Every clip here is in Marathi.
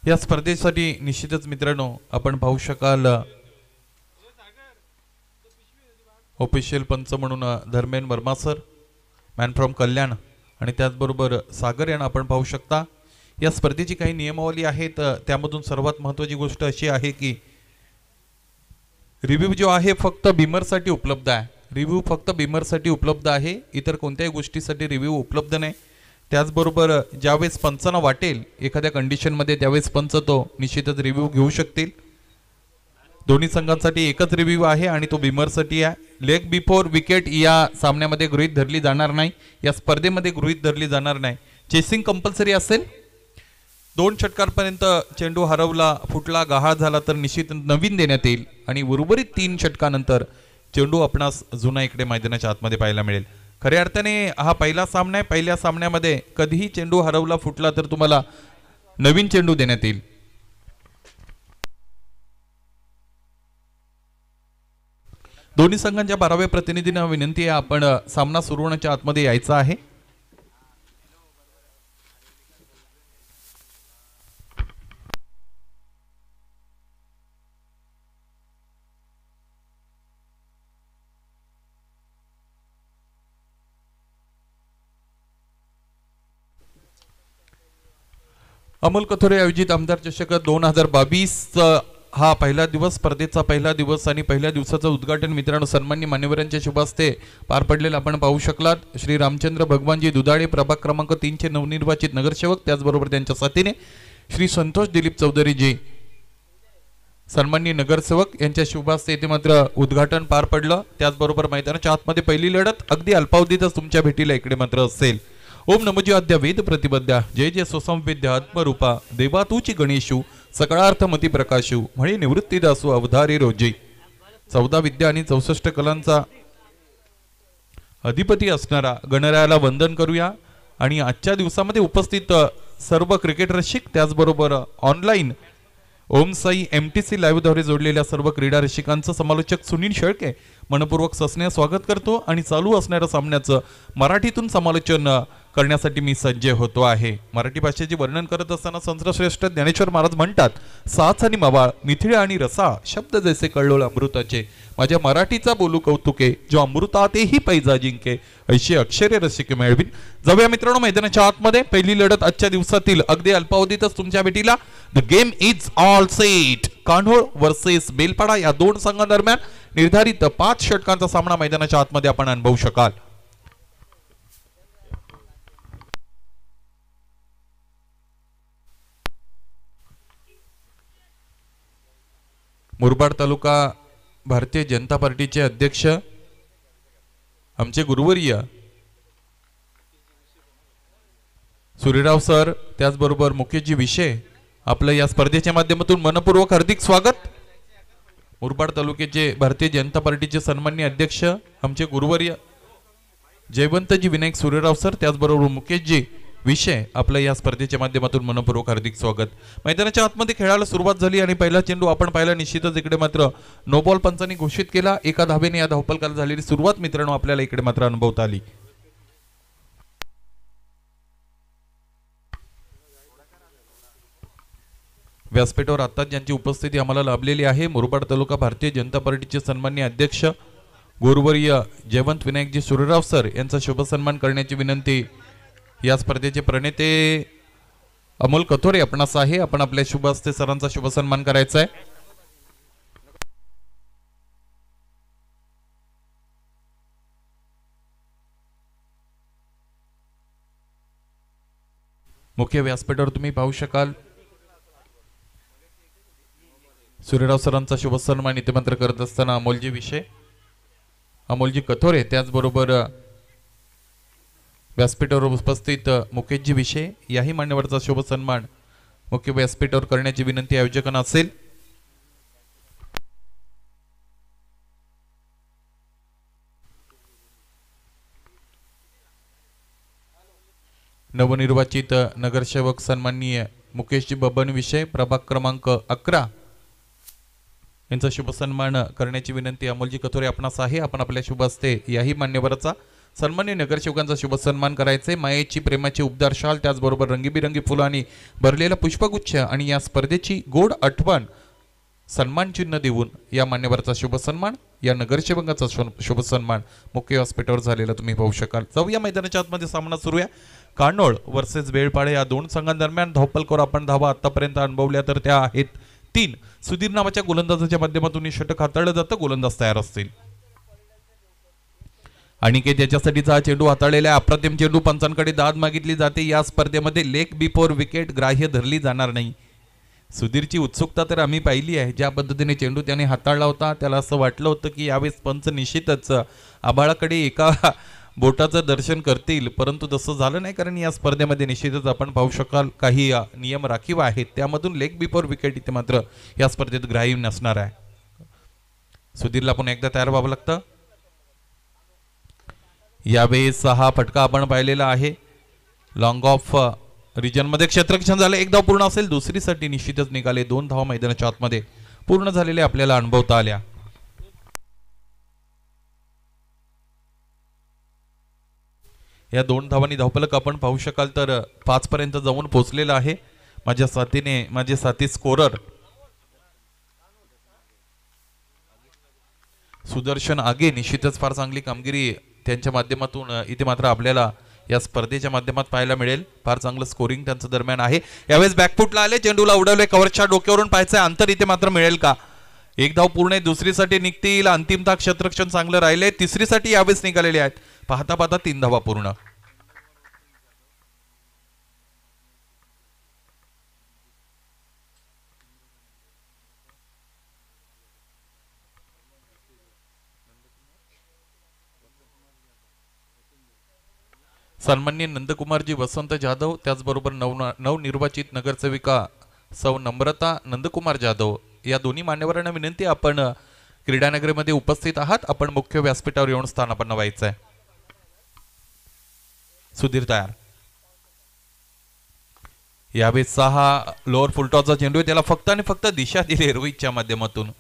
या स्पर्धेसाठी निश्चितच मित्रांनो आपण पाहू शकाल ऑफिशियल पंच म्हणून धर्मेन वर्मा सर, मॅन फ्रॉम कल्याण, आणि त्याचबरोबर सागर यांना आपण पाहू शकता। या स्पर्धेची काही नियमावली आहेत, त्यामधून सर्वात महत्त्वाची गोष्ट अशी आहे की रिव्ह्यू जो आहे फक्त बीमरसाठी उपलब्ध आहे। रिव्ह्यू फक्त बीमरसाठी उपलब्ध आहे, इतर कोणत्याही गोष्टीसाठी रिव्ह्यू उपलब्ध नाही। त्याचबरोबर ज्यावेळेस पंचांना वाटेल एखाद्या कंडिशनमध्ये त्यावेळेस पंच तो निश्चितच रिव्ह्यू घेऊ शकतील। दोन्ही संघांसाठी एकच रिव्ह्यू आहे आणि तो बीमरसाठी आहे। लेग बिफोर विकेट या सामन्यामध्ये गृहीत धरली जाणार नाही, या स्पर्धेमध्ये गृहीत धरली जाणार नाही। चेसिंग कंपल्सरी असेल। 2 षटकांपर्यंत चेंडू हरवला, फुटला, गहाळ झाला तर निश्चित नवीन देण्यात येईल आणि उर्वरित 3 षटकानंतर चेंडू आपणास जुना इकडे मैदानाच्या आतमध्ये पाहायला मिळेल। खऱ्या अर्थाने हा पहिला सामना आहे। पहिल्या सामन्यामध्ये कधीही चेंडू हरवला, फुटला तर तुम्हाला नवीन चेंडू देण्यात येईल। दोन्ही संघांच्या 12व्या प्रतिनिधींना विनंती आहे आपण सामना सुरू होण्याच्या आतमध्ये यायचा आहे। अमोल कथोरे आयोजित आमदार चषक 2022 हा पहिला दिवस, स्पर्धेचा पहिला दिवस आणि पहिल्या दिवसाचं उद्घाटन मित्रांनो सन्माननीय मान्यवरांच्या शुभ हस्ते पार पडलेलं आपण पाहू शकलात। श्री रामचंद्र भगवानजी दुधाळे, प्रभाग क्रमांक 3 चे नवनिर्वाचित नगरसेवक, त्याचबरोबर त्यांच्या साथीने श्री संतोष दिलीप चौधरीजी सन्माननीय नगरसेवक यांच्या शुभ हस्ते इथे मात्र उद्घाटन पार पडलं। त्याचबरोबर मैदानाच्या आतमध्ये पहिली लढत अगदी अल्पावधीतच तुमच्या भेटीला इकडे मात्र असेल। ओम नमोजी आद्या वेद प्रतिपद्या, जय जय स्वसंविद्या आत्मरूपा, देवा तूची गणेशू, सकळार्थ मती प्रकाशू, म्हणे निवृत्तीदासू अवधारी रोजी। 14 विद्या आणि 64 कलांचा अधिपती असणारा गणरायाला वंदन करूया आणि आजच्या दिवसामध्ये उपस्थित सर्व क्रिकेट रसिक, त्याचबरोबर ऑनलाईन ओम साई MTC लाईव्ह द्वारे जोडलेल्या सर्व क्रीडा रसिकांचं समालोचक सुनील शेळके मनपूर्वक सस्नेह स्वागत करतो आणि चालू असणाऱ्या सामन्याचं मराठीतून समालोचन करण्यासाठी मी सज्ज होतो आहे। मराठी भाषेचे वर्णन करत असताना संतश्रेष्ठ ज्ञानेश्वर महाराज म्हणतात, साच आणि मवाळ, मिथिळे आणि रसाळ, शब्द जैसे कळलोळ अमृताचे, माझ्या मराठीचा बोलू कौतुके, जो अमृतातेही पैजा जिंके, ऐशी अक्षरे रसिक मिळवीन। जाऊया मित्रांनो मैदानाच्या आतमध्ये। पहिली लढत आजच्या दिवसातील अगदी अल्पावधीतच तुमच्या भेटीला। The game is all set. Kanhol versus Belpada या 2 संघांदरम्यान निर्धारित 5 षटकांचा सामना मैदानाच्या आतमध्ये आपण अनुभवू शकाल। मुरबाड तालुका भारतीय जनता पार्टीचे अध्यक्ष आमचे गुरुवर्य सूर्यराव सर, त्याचबरोबर मुकेशजी विषय, आपलं या स्पर्धेच्या माध्यमातून मनपूर्वक हार्दिक स्वागत। मुरबाड तालुक्याचे भारतीय जनता पार्टीचे सन्माननीय अध्यक्ष आमचे गुरुवर्य जयवंतजी विनायक सूर्यराव सर, त्याचबरोबर मुकेशजी विषय, आपलं या स्पर्धेच्या माध्यमातून मनपूर्वक हार्दिक स्वागत। मैदानाच्या आतमध्ये खेळायला सुरुवात झाली आणि पहिला चेंडू आपण पाहिला। निश्चितच इकडे मात्र नो बॉल पंचांनी घोषित केला। एका धावेने या धावफलकाला झालेली सुरुवात मित्रांनो आपल्याला इकडे मात्र अनुभवता आली। व्यासपीठावर आता ज्यांची उपस्थिती आम्हाला लाभलेली आहे, मुरबाड तालुका भारतीय जनता पार्टीचे सन्माननीय अध्यक्ष गुरुवर्य जयवंत विनायकजी सूर्यराव सर यांचा शुभ सन्मान करण्याची विनंती। या स्पर्धेचे प्रणेते अमोल कथोरे आपणास आहे, आपण आपल्या शुभ हस्ते सरांचा शुभ सन्मान करायचा आहे। मुख्य व्यासपीठावर तुम्ही पाहू शकाल सूर्यराव सरांचा शुभ सन्मान इथे मात्र करत असताना अमोलजी विषय, अमोलजी कथोरे, त्याचबरोबर व्यासपीठावर उपस्थित मुकेशजी विषय, याही मान्यवरचा शुभ सन्मान मुख्य व्यासपीठावर करण्याची विनंती आयोजकांना असेल। नवनिर्वाचित नगरसेवक सन्माननीय मुकेशजी बबन विषय, प्रभाग क्रमांक 11 यांचा शुभ सन्मान करण्याची विनंती अमोलजी कथोरे आपणास आहे, आपण आपल्या शुभ हस्ते याही मान्यवराचा सन्मान्य नगरसेवकांचा शुभ सन्मान करायचे। मायेची प्रेमाची उबदार शाल, त्याचबरोबर रंगीबिरंगी फुलांनी भरलेला पुष्पगुच्छ आणि या स्पर्धेची गोड आठवण सन्मान चिन्ह देऊन या मान्यवराचा शुभ सन्मान, या नगरसेवकांचा शुभ सन्मान मुख्य व्यासपीठावर झालेला तुम्ही पाहू शकाल। जाऊया मैदानाच्या आतमध्ये सामना सुरू आहे। कानोळ वर्सेस बेळपाडे या दोन संघांदरम्यान धावपलकर आपण धावा आतापर्यंत अनुभवल्या तर त्या आहेत 3। सुधीर नावाच्या गोलंदाजाच्या माध्यमातून हे षटक हाताळलं जातं। गोलंदाज तयार असतील। अनिकेत याच्यासाठीचा हा चेंडू हाताळलेला अप्रतिम चेंडू, पंचांकडे दाद मागितली जाते। या स्पर्धेमध्ये लेग बिफोर विकेट ग्राह्य धरली जाणार नाही। सुधीरची उत्सुकता तर आम्ही पाहिली आहे, ज्या पद्धतीने चेंडू त्याने हाताळला होता त्याला असं वाटलं होतं की यावेळेस पंच निश्चितच आबाळाकडे एका बोटाचं दर्शन करतील, परंतु तसं झालं नाही, कारण या स्पर्धेमध्ये निश्चितच आपण पाहू शकाल काही नियम राखीव आहेत, त्यामधून लेग बिफोर विकेट इथे मात्र या स्पर्धेत ग्राह्य नसणार आहे। सुधीरला पुन्हा एकदा तयार व्हावं लागतं। यावेळेस हा फटका आपण पाहिलेला आहे, लॉंग ऑफ रिजन मध्ये क्षेत्ररक्षण झालं, एक धाव पूर्ण असेल, दुसरीसाठी निश्चितच निघाले। 2 धावा मैदानाच्या आतमध्ये पूर्ण झालेले आपल्याला अनुभवता आल्या। या 2 धावांनी धावफलक आपण पाहू शकाल तर 5 पर्यंत जाऊन पोहोचलेला आहे। माझे साथी स्कोरर सुदर्शन आगे निश्चितच फार चांगली कामगिरी त्यांच्या माध्यमातून इथे मात्र आपल्याला या स्पर्धेच्या माध्यमात पाहायला मिळेल। फार चांगलं स्कोरिंग त्यांचं दरम्यान आहे। यावेळेस बॅकफुटला आले, चेंडूला उडवले, कव्हरच्या डोक्यावरून पाहायचं अंतर इथे मात्र मिळेल का? एक धाव पूर्ण आहे, दुसरीसाठी निघतील, अंतिमता क्षेत्ररक्षण चांगलं राहिले, तिसरीसाठी यावेळेस निघालेले आहेत। पाहता पाहता 3 धावा पूर्ण। सन्माननीय नंदकुमारजी वसंत जाधव, त्याचबरोबर नवनिर्वाचित नगरसेविका सौ नम्रता नंदकुमार जाधव या दोन्ही मान्यवरांना विनंती, आपण क्रीडानगरीमध्ये उपस्थित आहात, आपण मुख्य व्यासपीठावर येऊन स्थानापन्न व्हायचं आहे। सुधीर तयार। यावेळेस 6 लोअर फुलटॉसचा चेंडू, त्याला फक्त आणि फक्त दिशा दिली रोहितच्या माध्यमातून।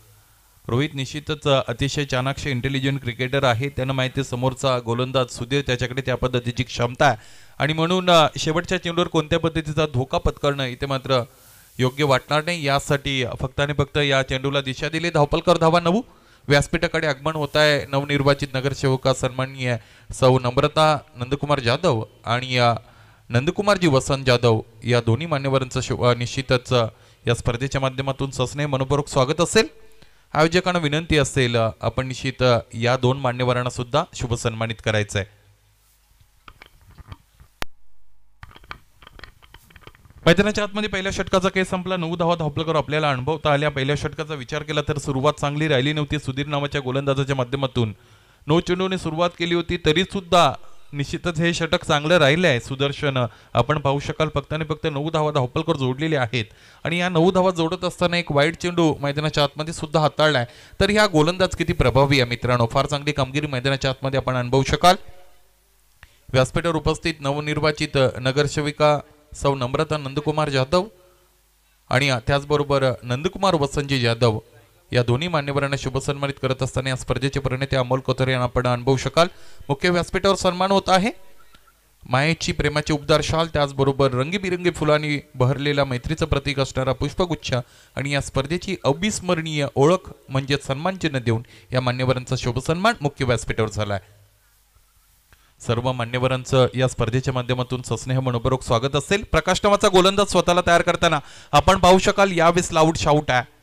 रोहित निश्चितच अतिशय चाणाक्ष इंटेलिजंट क्रिकेटर आहे, त्यांना माहिती समोरचा गोलंदाज सुधीर त्याच्याकडे त्या पद्धतीची क्षमता आहे आणि म्हणून शेवटच्या चेंडूवर कोणत्या पद्धतीचा धोका पत्करणं इथे मात्र योग्य वाटणार नाही। यासाठी फक्त आणि फक्त या चेंडूला दिशा दिली। धावपलकर धावा 9। व्यासपीठाकडे आगमन होत आहे नवनिर्वाचित नगरसेवका सन्माननीय सौ नम्रता नंदकुमार जाधव आणि नंदकुमारजी वसंत जाधव या दोन्ही मान्यवरांचं निश्चितच या स्पर्धेच्या माध्यमातून सस्नेह मनपूर्वक स्वागत असेल। आयोजकांना विनंती असेल आपण निश्चित या 2 मान्यवरांना सुद्धा शुभ सन्मानित करायचंय। मैदानाच्या आतमध्ये पहिल्या षटकाचा खेळ संपला। 9 धावा धावपलकर आपल्याला अनुभवता आल्या। पहिल्या षटकाचा विचार केला तर सुरुवात चांगली राहिली नव्हती। सुधीर नावाच्या गोलंदाजाच्या माध्यमातून 9 चेंडूने सुरुवात केली होती, तरी सुद्धा निश्चितच हे षटक चांगलं राहिले आहे। सुदर्शन आपण पाहू शकाल फक्त आणि फक्त 9 धावा धावपलकर जोडलेले आहेत आणि या 9 धावा जोडत असताना एक वाईट चेंडू मैदानाच्या आतमध्ये सुद्धा हाताळलाय, तर ह्या गोलंदाज किती प्रभावी आहे मित्रांनो। फार चांगली कामगिरी मैदानाच्या आतमध्ये आपण अनुभवू शकाल। व्यासपीठावर उपस्थित नवनिर्वाचित नगरसेविका सौ नम्रता नंदकुमार जाधव आणि त्याचबरोबर नंदकुमार वसंतजी जाधव या दोन्ही मान्यवरांना शुभ सन्मानित करत असताना या स्पर्धेचे प्रणेते अमोल कोथरे यांना आपण अनुभवू शकाल। मुख्य व्यासपीठावर सन्मान होत आहे। मायेची प्रेमाची उबदार शाल, त्याचबरोबर रंगीबिरंगी फुलांनी बहरलेला मैत्रीचं प्रतीक असणारा पुष्पगुच्छ आणि या स्पर्धेची अविस्मरणीय ओळख म्हणजे सन्मान चिन्ह देऊन या मान्यवरांचा शुभ सन्मान मुख्य व्यासपीठावर झाला आहे। सर्व मान्यवरांचं या स्पर्धेच्या माध्यमातून सस्नेह मनपूर्वक स्वागत असेल। प्रकाश नावाचा गोलंदाज स्वतःला तयार करताना आपण पाहू शकाल यावेळेस लाऊड शाऊट आहे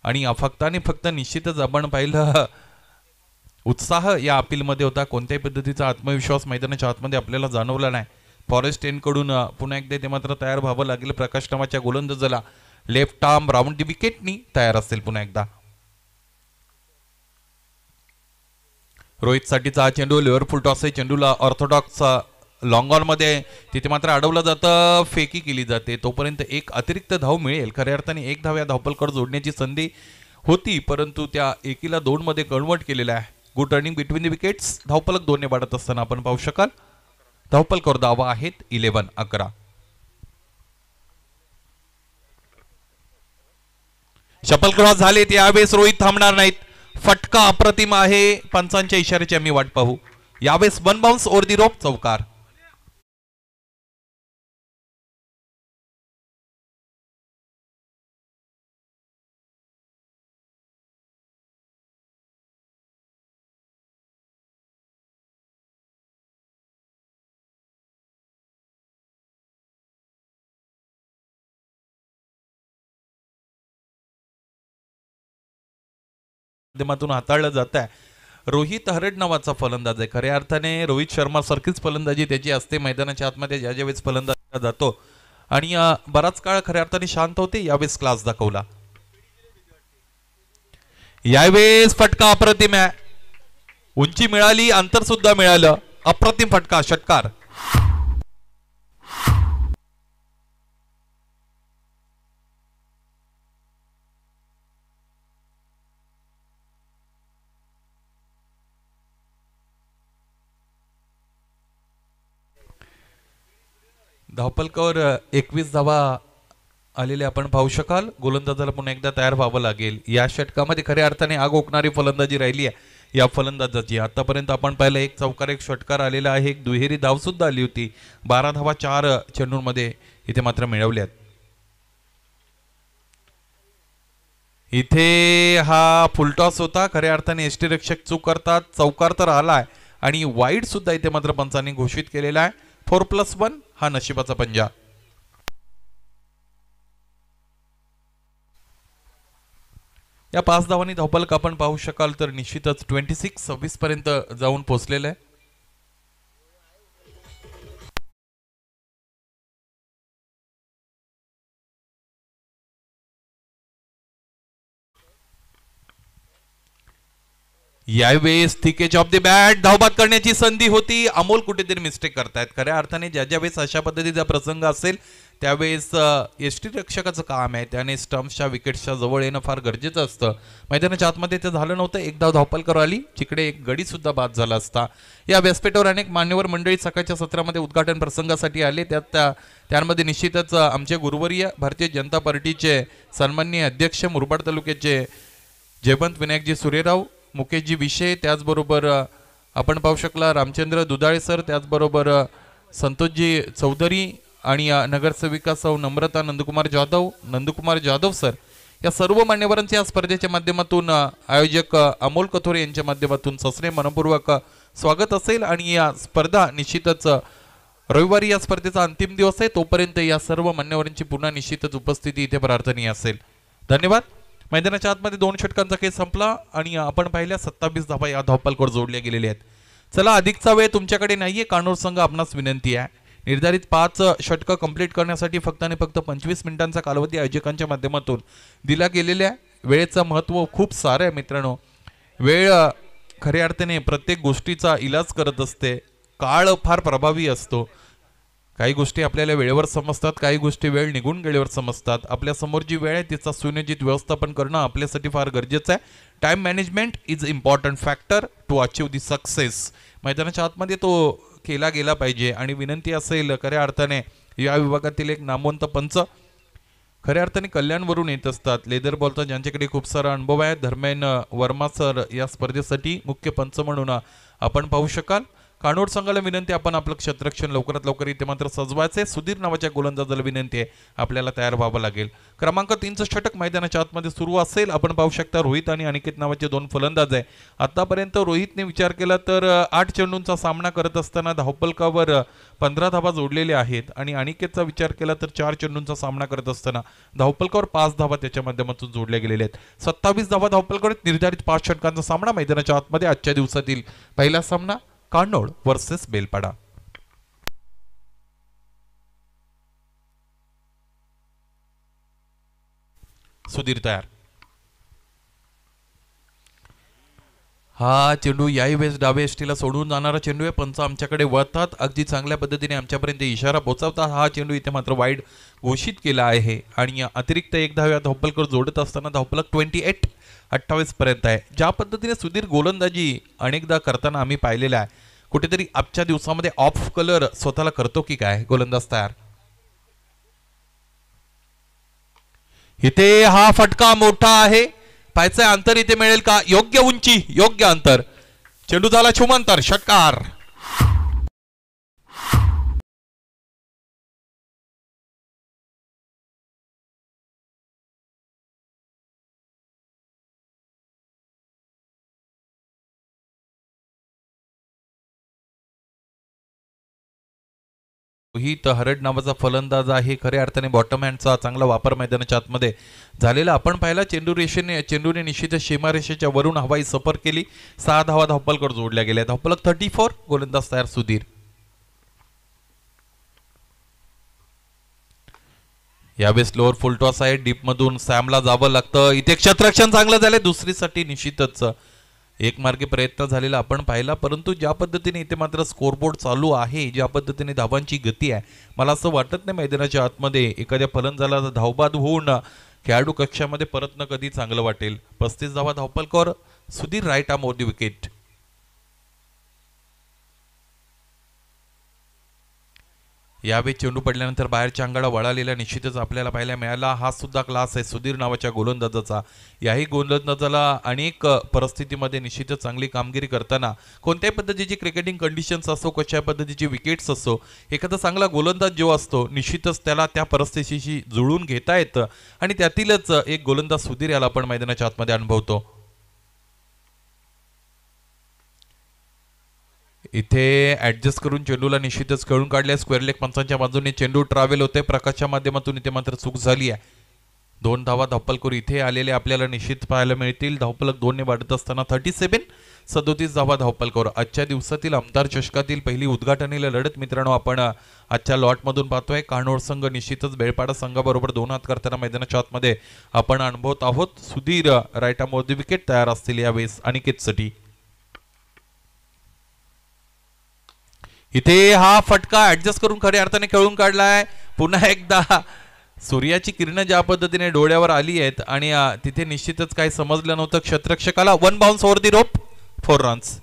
आणि फक्त आणि फक्त निश्चितच आपण पाहिलं उत्साह या अपीलमध्ये होता। कोणत्याही पद्धतीचा आत्मविश्वास मैदानाच्या आतमध्ये आपल्याला जाणवला नाही। फॉरेस्ट टेनकडून पुन्हा एकदा ते मात्र तयार व्हावं लागेल। प्रकाश नावाच्या गोलंदाजाला लेफ्ट आर्म राऊंड विकेटनी तयार असेल पुन्हा एकदा। रोहित साठीचा हा चेंडू लेअर फुल टॉस आहे, चेंडूला ऑर्थोडॉक्स लॉंग ऑन मध्ये तिथे मात्र अडवलं जातं, फेकी केली जाते, तोपर्यंत एक अतिरिक्त धाव मिळेल। खऱ्या अर्थाने एक धाव या धावपलकर जोडण्याची संधी होती, परंतु त्या एकीला 2 मध्ये कन्वर्ट केलेला आहे। Good running between the wickets. धावपलक 2 ने वाढत असताना आपण पाहू शकाल धावपलकर धावा आहेत 11-11। शपल क्रॉस झालेत, यावेळेस रोहित थांबणार नाहीत। फटका अप्रतिम आहे, पंचांच्या इशाऱ्याची आम्ही वाट पाहू। यावेळेस वन बाउन्स ओव्हर दी रोप, चौकार. माध्यमातून हाताळलं जात आहे. रोहित हरड नावाचा फलंदाज आहे. खऱ्या अर्थाने रोहित शर्मा सारखीच फलंदाजी त्याची असते मैदानाच्या आतमध्ये ज्या वेळेस फलंदाजीला जातो आणि बराच काळ खऱ्या अर्थाने शांत होते. यावेळेस क्लास दाखवला. यावेळेस फटका अप्रतिम आहे. उंची मिळाली, अंतर सुद्धा मिळालं. अप्रतिम फटका, षटकार. धावपलकावर 21 धावा आलेले आपण पाहू शकाल. गोलंदाजाला पुन्हा एकदा तयार व्हावं लागेल. या षटकामध्ये खऱ्या अर्थाने आग ओकणारी फलंदाजी राहिली आहे या फलंदाजाची. आतापर्यंत आपण पाहिलं एक चौकार एक षटकार आलेला आहे. एक दुहेरी धाव सुद्धा आली होती. 12 धावा 4 चेंडूंमध्ये इथे मात्र मिळवल्यात. इथे हा फुलटॉस होता. खऱ्या अर्थाने यष्टीरक्षक चूक करतात. चौकार तर आलाय आणि वाईड सुद्धा इथे मात्र पंचांनी घोषित केलेला आहे. 4+1 हा नशिबाचा पंजा. या 5 धावांनी धावपलक आपण पाहू शकाल तर निश्चितच 26-26 पर्यंत जाऊन पोहोचलेलं आहे. यावेळेस थिकेज ऑफ द बॅट, धावबाद करण्याची संधी होती. अमोल कुठेतरी मिस्टेक करतायत. खऱ्या अर्थाने ज्या वेळेस अशा पद्धतीचा प्रसंग असेल त्यावेळेस यष्टीरक्षकाचं काम आहे त्याने स्टंप्सच्या विकेट्सच्या जवळ येणं फार गरजेचं असतं. मैदानाच्या आतमध्ये ते झालं नव्हतं. एक धाव धावपलकर आली, जिकडे एक गडी सुद्धा बाद झाला असता. या व्यासपीठावर अनेक मान्यवर मंडळी सकाळच्या सत्रामध्ये उद्घाटन प्रसंगासाठी आले. त्यामध्ये निश्चितच आमचे गुरुवर्य भारतीय जनता पार्टीचे सन्माननीय अध्यक्ष मुरबाड तालुक्याचे जयवंत विनायकजी सूर्यराव, मुकेशजी विषय, त्याचबरोबर आपण पाहू शकला रामचंद्र दुधाळे सर, त्याचबरोबर संतोषजी चौधरी आणि नगरसेविका सौ नम्रता नंदकुमार जाधव सर, या सर्व मान्यवरांचे या स्पर्धेच्या माध्यमातून आयोजक अमोल कथोरे यांच्या माध्यमातून ससरे मनपूर्वक स्वागत असेल. आणि या स्पर्धा निश्चितच रविवारी या स्पर्धेचा अंतिम दिवस आहे. तोपर्यंत या सर्व मान्यवरांची पुन्हा निश्चितच उपस्थिती इथे प्रार्थनीय असेल. धन्यवाद. मैदानाच्या आतमध्ये 2 षटकांचा खेळ संपला आणि आपण पाहिल्या 27 धावा या धावपलकावर जोडल्या गेलेल्या आहेत. चला, अधिकचा वेळ तुमच्याकडे नाहीये. कानोर संघ आपणास विनंती आहे, निर्धारित 5 षटकं कंप्लीट करण्यासाठी फक्त आणि फक्त 25 मिनिटांचा कालावधी आयोजकांच्या माध्यमातून दिला गेलेला आहे. वेळेचं महत्त्व खूप सारं आहे मित्रांनो. वेळ खऱ्या अर्थाने प्रत्येक गोष्टीचा इलाज करत असते. काळ फार प्रभावी असतो. काही गोष्टी आपल्याला वेळेवर समजतात, काही गोष्टी वेळ निघून गेल्यावर समजतात. आपल्या समोर जी वेळ आहे तिचा सुनियोजित व्यवस्थापन करणं आपल्यासाठी फार गरजेचं आहे. Time management is important factor to achieve the success. मैदानाच्या आतमध्ये तो केला गेला पाहिजे. आणि विनंती असेल, खऱ्या अर्थाने या विभागातील एक नामवंत पंच खऱ्या अर्थाने कल्याणवरून येत असतात. लेदर बॉलचा ज्यांच्याकडे खूप सारा अनुभव आहे, धर्मेन वर्मा सर या स्पर्धेसाठी मुख्य पंच म्हणून आपण पाहू शकाल. कानोड संघाला विनंती, आपण आपलं क्षेत्ररक्षण लवकरात लवकर इथे मात्र सजवायचे. सुधीर नावाच्या गोलंदाजाला विनंती आहे, आपल्याला तयार व्हावं लागेल. क्रमांक 3चं षटक मैदानाच्या आतमध्ये सुरू असेल. आपण पाहू शकता रोहित आणि अनिकेत नावाचे 2 फलंदाज आहे. आतापर्यंत रोहितने विचार केला तर 8 चेंडूंचा सामना करत असताना धावपलकावर 15 धावा जोडलेल्या आहेत. आणि अनिकेतचा विचार केला तर 4 चेंडूंचा सामना करत असताना धावपलकावर 5 धावा त्याच्या माध्यमातून जोडल्या गेलेल्या आहेत. 27 धावा धावपलकावर निर्धारित 5 षटकांचा सामना मैदानाच्या आतमध्ये आजच्या दिवसातील पहिला सामना कानोड वर्सेस बेलपाडा. सुधीर तयार. हा चेंडू याही वेळेस डावे एसटीला सोडून जाणारा चेंडू आहे. पंच आमच्याकडे वळतात, अगदी चांगल्या पद्धतीने आमच्यापर्यंत इशारा पोहोचवतात. हा चेंडू इथे मात्र वाईड घोषित केला आहे. आणि अतिरिक्त 1 धाव या धावपलकर जोडत असताना धावपलक 28 पर्यंत आहे. ज्या पद्धतीने सुधीर गोलंदाजी अनेकदा करताना आम्ही पाहिलेला आहे, कुठेतरी आजच्या दिवसामध्ये ऑफ कलर स्वतःला करतो की काय. गोलंदाज तयार. इथे हा फटका मोठा आहे. पायचं अंतर इथे मिळेल का? योग्य उंची, योग्य अंतर. चेंडू झाला छुमंतर, षटकार. रोहित हरड नावाचा फलंदाज आहे, खऱ्या अर्थाने बॉटम हँडचा चांगला वापर मैदानाच्या आतमध्ये झालेला आपण पाहिला. चेंडूने निश्चित सीमारेषेच्या वरून हवाई सफर केली. 6 धावा धावपलकर जोडल्या गेल्या. धावपलक 34. गोलंदाज तयार सुधीर. यावेळेस लोअर फुलटॉस आहे, डीप मधून सॅमला जावं लागतं. इथे क्षेत्ररक्षण चांगलं झालंय. दुसरीसाठी निश्चितच एक मार्गे प्रयत्न झालेला आपण पाहिला, परंतु ज्या पद्धतीने इथे मात्र स्कोरबोर्ड चालू आहे, ज्या पद्धतीने धावांची गती आहे, मला असं वाटत नाही मैदानाच्या आतमध्ये एखाद्या फलंदाजाला धावबाद होऊन खेळाडू कक्षामध्ये परतणं कधी चांगलं वाटेल. 35 धावा धावपलकर Sudhir. Right arm over the wicket. यावेळी चेंडू पडल्यानंतर बाहेरच्या अंगाला वळालेला निश्चितच आपल्याला पाहायला मिळाला. हा सुद्धा क्लास आहे सुधीर नावाच्या गोलंदाजाचा. याही गोलंदाजाला अनेक परिस्थितीमध्ये निश्चितच चांगली कामगिरी करताना कोणत्याही पद्धतीची क्रिकेटिंग कंडिशन्स असो, कशा पद्धतीची विकेट्स असो, एखादा चांगला गोलंदाज जो असतो निश्चितच त्याला त्या परिस्थितीशी जुळून घेता येतं आणि त्यातीलच एक गोलंदाज सुधीर याला आपण मैदानाच्या आतमध्ये अनुभवतो. इथे ऍडजस्ट करून चेंडूला निश्चितच खेळून काढले. स्क्वेअर लेग पंचांच्या बाजूने चेंडू ट्रॅव्हल होते. प्रकाशच्या माध्यमातून इथे मात्र चूक झाली आहे. 2 धावा धावपलकर इथे आलेले आपल्याला निश्चित पाहायला मिळतील. धावपलक 2 ने वाढत असताना 37 धावा धावपलकर. आजच्या दिवसातील आमदार चषकातील पहिली उद्घाटनीय लढत मित्रांनो आपण आजच्या लॉटमधून पाहतोय. कानोड संघ निश्चितच बेळपाडा संघाबरोबर 2 हात करताना मैदानाच्या आतमध्ये आपण अनुभवत आहोत. Sudhir right arm over the wicket तयार असतील यावेळेस अनिकेतसाठी. इथे हा फटका ऍडजस्ट करून खऱ्या अर्थाने खेळून काढलाय. पुन्हा एकदा सूर्याची किरण ज्या पद्धतीने डोळ्यावर आली आहेत आणि तिथे निश्चितच काही समजलं नव्हतं क्षेत्ररक्षकाला. 1 बाउन्स ओव्हर दी रोप, 4 रन्स.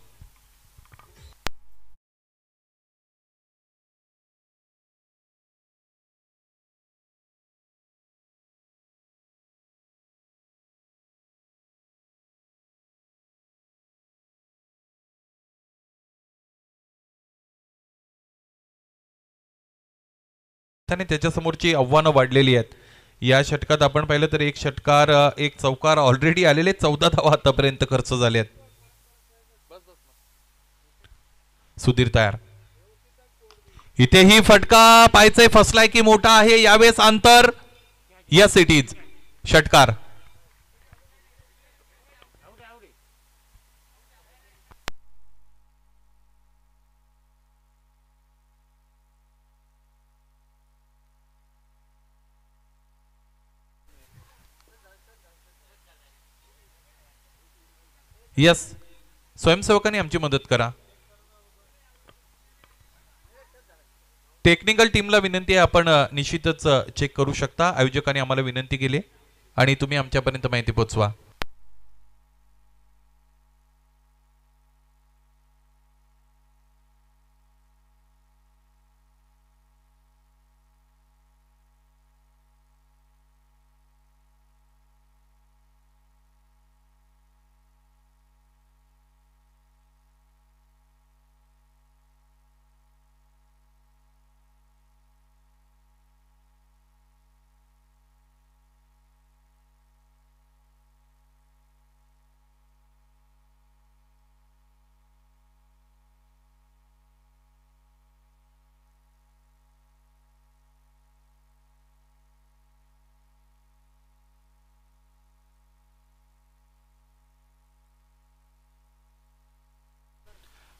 त्याच्या समोरची आव्हानं वाढलेली आहेत. या षटकात आपण पाहिलं तर एक षटकार एक चौकार ऑलरेडी आलेले. 14 धावा आतापर्यंत खर्च झाले आहेत. सुधीर तयार. इथेही फटका पायचे फसलाय की मोठा आहे. यावेळेस अंतर. Yes it is. षटकार. यस, स्वयंसेवकांनी आमची मदत करा. टेक्निकल टीमला विनंती आहे, आपण निश्चितच चेक करू शकता. आयोजकांनी आम्हाला विनंती केली आणि तुम्ही आमच्यापर्यंत माहिती पोहोचवा.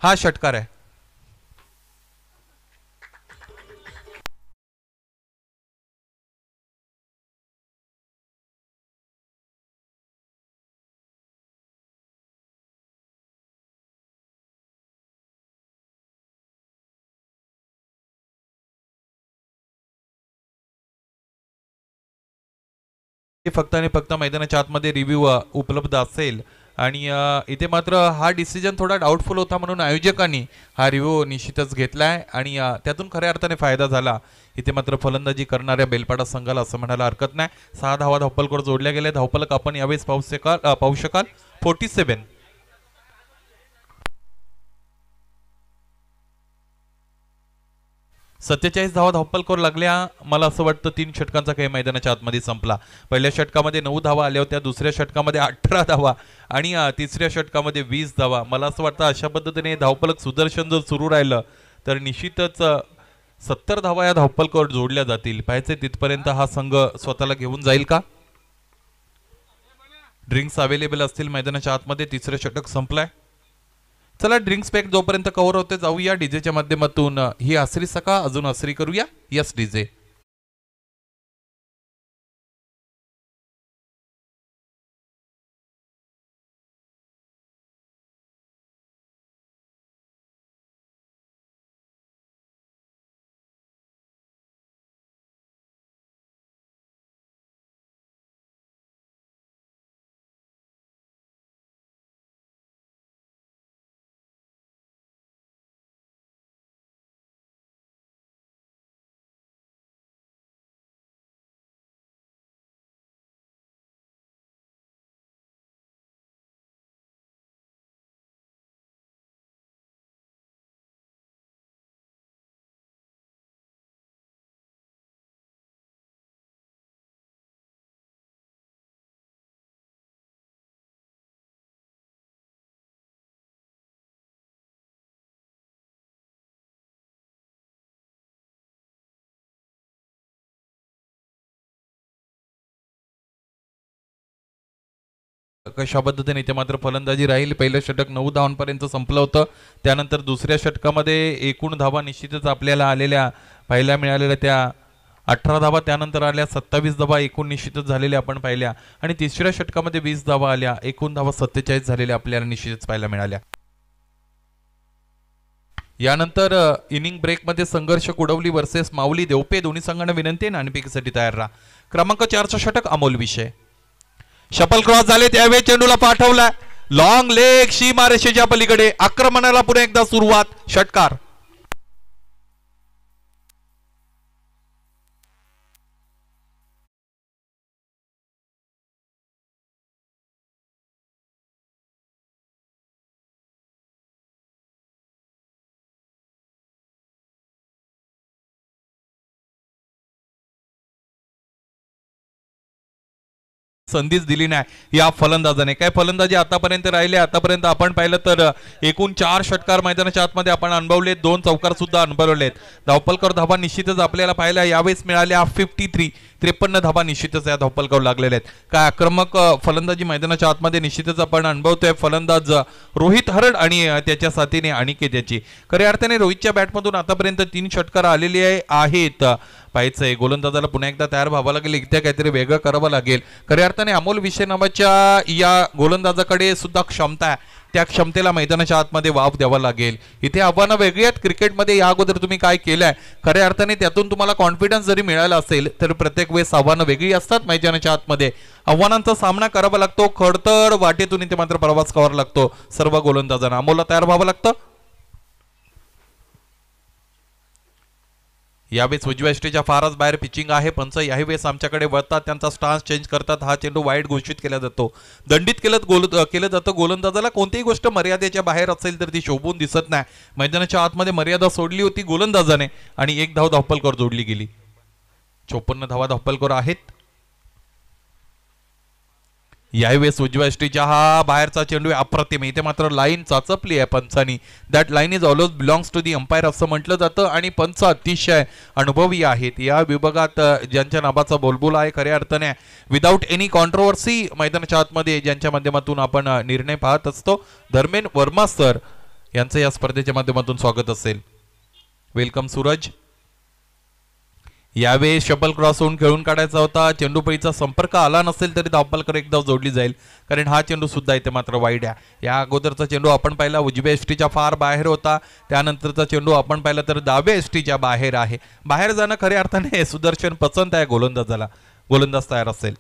हा षटकार आहे. फक्त आणि फक्त मैदानाच्या आतमध्ये रिव्ह्यू उपलब्ध असेल आणि इथे मात्र हा डिसिजन थोडा डाऊटफुल होता म्हणून आयोजकांनी हा रिव्ह्यू निश्चितच घेतलाय आणि त्यातून खऱ्या अर्थाने फायदा झाला. इथे मात्र फलंदाजी करणाऱ्या बेलपाडा संघाला असं म्हणायला हरकत नाही. 6 धावा धावपलकर जोडल्या गेल्या. धावपलक आपण यावेळेस पाहू शकाल 47. 47 धावा धावपल करू लागल्या. मला असं वाटतं 3 षटकांचा खेळ मैदानाच्या आतमध्ये संपला. पहिल्या षटकामध्ये 9 धावा आल्या होत्या, दुसऱ्या षटकामध्ये 18 धावा आणि तिसऱ्या षटकामध्ये 20 धावा. मला असं वाटतं अशा पद्धतीने धावपलक सुदर्शन जर सुरू राहिलं तर निश्चितच 70 धावा या धावपलकावर जोडल्या जातील. पाहायचे तिथपर्यंत हा संघ स्वतःला घेऊन जाईल का. ड्रिंक्स अवेलेबल असतील मैदानाच्या आतमध्ये. तिसरं षटक संपलाय. चला ड्रिंक्स पॅक जोपर्यंत कव्हर होते जाऊया डीजेच्या माध्यमातून. ही आसरी सका अजून आसरी करूया. Yes DJ. कशा पद्धतीने इथे मात्र फलंदाजी राहील. पहिलं षटक 9 धावांपर्यंत संपलं होतं. त्यानंतर दुसऱ्या षटकामध्ये एकूण धावा निश्चितच आपल्याला आलेल्या पाहायला मिळालेल्या त्या 18 धावा, त्यानंतर आल्या 27 धावा एकूण निश्चितच झालेल्या आपण पाहिल्या आणि तिसऱ्या षटकामध्ये 20 धावा आल्या. एकूण धावा 47 झालेल्या आपल्याला निश्चितच पाहायला मिळाल्या. यानंतर इनिंग ब्रेकमध्ये संघर्ष कुडवली वर्सेस माऊली देवपे. दोन्ही संघांना विनंती आहे नाणेफेकीसाठी तयार राहा. क्रमांक 4चं षटक अमोल विषय. शपल क्रॉस झाले त्यावेळी चेंडूला पाठवला लॉंग लेग सीमारेषेच्या पलीकडे. आक्रमणाला पुन्हा एकदा सुरुवात. षटकार. संधीच दिली नाही या फलंदाजाने. काय फलंदाजी आतापर्यंत राहिले. आतापर्यंत आपण पाहिलं तर एकूण 4 षटकार मैदानाच्या आतमध्ये आपण अनुभवलेत. 2 चौकार सुद्धा अनुभवलेत. धावपलकर धावा निश्चितच आपल्याला पाहायला यावेळेस मिळाल्या 53 धावा निश्चितच या धावपलकावर लागलेल्या आहेत. काय आक्रमक फलंदाजी मैदानाच्या आतमध्ये निश्चितच आपण अनुभवतोय. फलंदाज रोहित हरड आणि त्याच्या साथीने अनिकेत याची. खऱ्या अर्थाने रोहितच्या बॅटमधून आतापर्यंत 3 षटकार आलेली आहेत. पाहायचंय गोलंदाजाला पुन्हा एकदा तयार व्हावं लागेल. इथे काहीतरी वेगळं करावं लागेल. खऱ्या अर्थाने अमोल विषय नावाच्या या गोलंदाजाकडे सुद्धा क्षमता आहे. त्या क्षमतेला मैदानाच्या आतमध्ये वाव द्यावा लागेल. इथे आव्हानं वेगळी आहेत. क्रिकेटमध्ये या अगोदर तुम्ही काय केलंय खऱ्या अर्थाने त्यातून तुम्हाला कॉन्फिडन्स जरी मिळाला असेल तर प्रत्येक वेळेस आव्हानं वेगळी असतात. मैदानाच्या आतमध्ये आव्हानांचा सामना करावा लागतो. खडतर वाटेतून इथे मात्र प्रवास करावा लागतो सर्व गोलंदाजांना. अमोलला तयार व्हावं लागतं. यावेळेस उजव्या एसटीच्या फारच बाहेर पिचिंग आहे. पंच यावेळेस आमच्याकडे वळतात. त्यांचा स्टान्स चेंज करतात. हा चेंडू वाईड घोषित केला जातो. दंडित केलं जातं. गोलंदाजाला कोणतीही गोष्ट मर्यादेच्या बाहेर असेल तर ती शोभून दिसत नाही. मैदानाच्या आतमध्ये मर्यादा सोडली होती गोलंदाजाने आणि 1 धाव धावपलकर जोडली गेली. 54 धावा धावपलकर आहेत. यावेळेस उजव्या एसटीच्या हा बाहेरचा चेंडू अप्रतिम. इथे मात्र लाईन चाचपली आहे पंचांनी. That line is always belongs to the umpire असं म्हटलं जातं आणि पंच अतिशय अनुभवी आहेत. या विभागात ज्यांच्या नावाचा बोलबोला आहे खऱ्या अर्थाने विदाऊट एनी कॉन्ट्रोवर्सी मैदानाच्या आतमध्ये ज्यांच्या माध्यमातून आपण निर्णय पाहत असतो. धर्मेंद्र वर्मा सर यांचं या स्पर्धेच्या माध्यमातून स्वागत असेल. वेलकम सूरज. यावेळी शपल क्रॉस होऊन खेळून काढायचा होता. चेंडूपळीचा संपर्क आला नसेल तरी धावपलकर एक धाव जोडली जाईल कारण हा चेंडू सुद्धा इथे मात्र वाईड आहे. या अगोदरचा चेंडू आपण पाहिला उजव्या एसटीच्या फार बाहेर होता. त्यानंतरचा चेंडू आपण पाहिला तर डाव्या एसटीच्या बाहेर आहे. बाहेर जाणं खऱ्या अर्थाने सुदर्शन पसंत आहे गोलंदाजाला. गोलंदाज तयार असेल.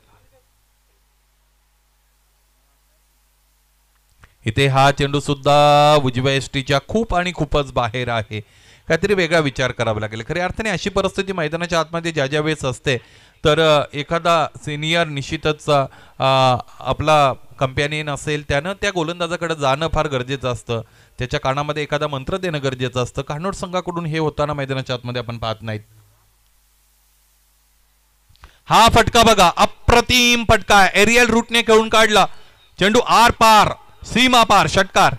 इथे हा चेंडू सुद्धा उजव्या एसटीच्या खूप आणि खूपच बाहेर आहे. काहीतरी वेगळा विचार करावा लागेल. खऱ्या अर्थाने अशी परिस्थिती मैदानाच्या आतमध्ये ज्या ज्या वेळेस असते तर एखादा सिनियर निश्चितच आपला कंपॅनियन असेल त्यानं त्या गोलंदाजाकडे जाणं फार गरजेचं असतं, त्याच्या कानामध्ये एखादा मंत्र देणं गरजेचं असतं. कान्होड संघाकडून हे होताना मैदानाच्या आतमध्ये आपण पाहत नाहीत. हा फटका बघा, अप्रतिम फटका, एरियल रूटने खेळून काढला, चेंडू आर पार, सीमा पार, षटकार.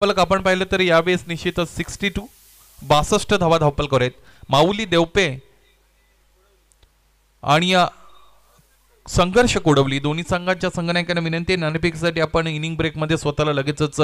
आपण पाहिलं तर यावेळेस निश्चितच 62 धावा धावपलकर आहेत. माऊली देवपे आणि संघर्ष कोडवली दोन्ही संघांच्या संघनायकांना विनंती, नाणेफेकीसाठी आपण इनिंग ब्रेक मध्ये स्वतःला लगेचच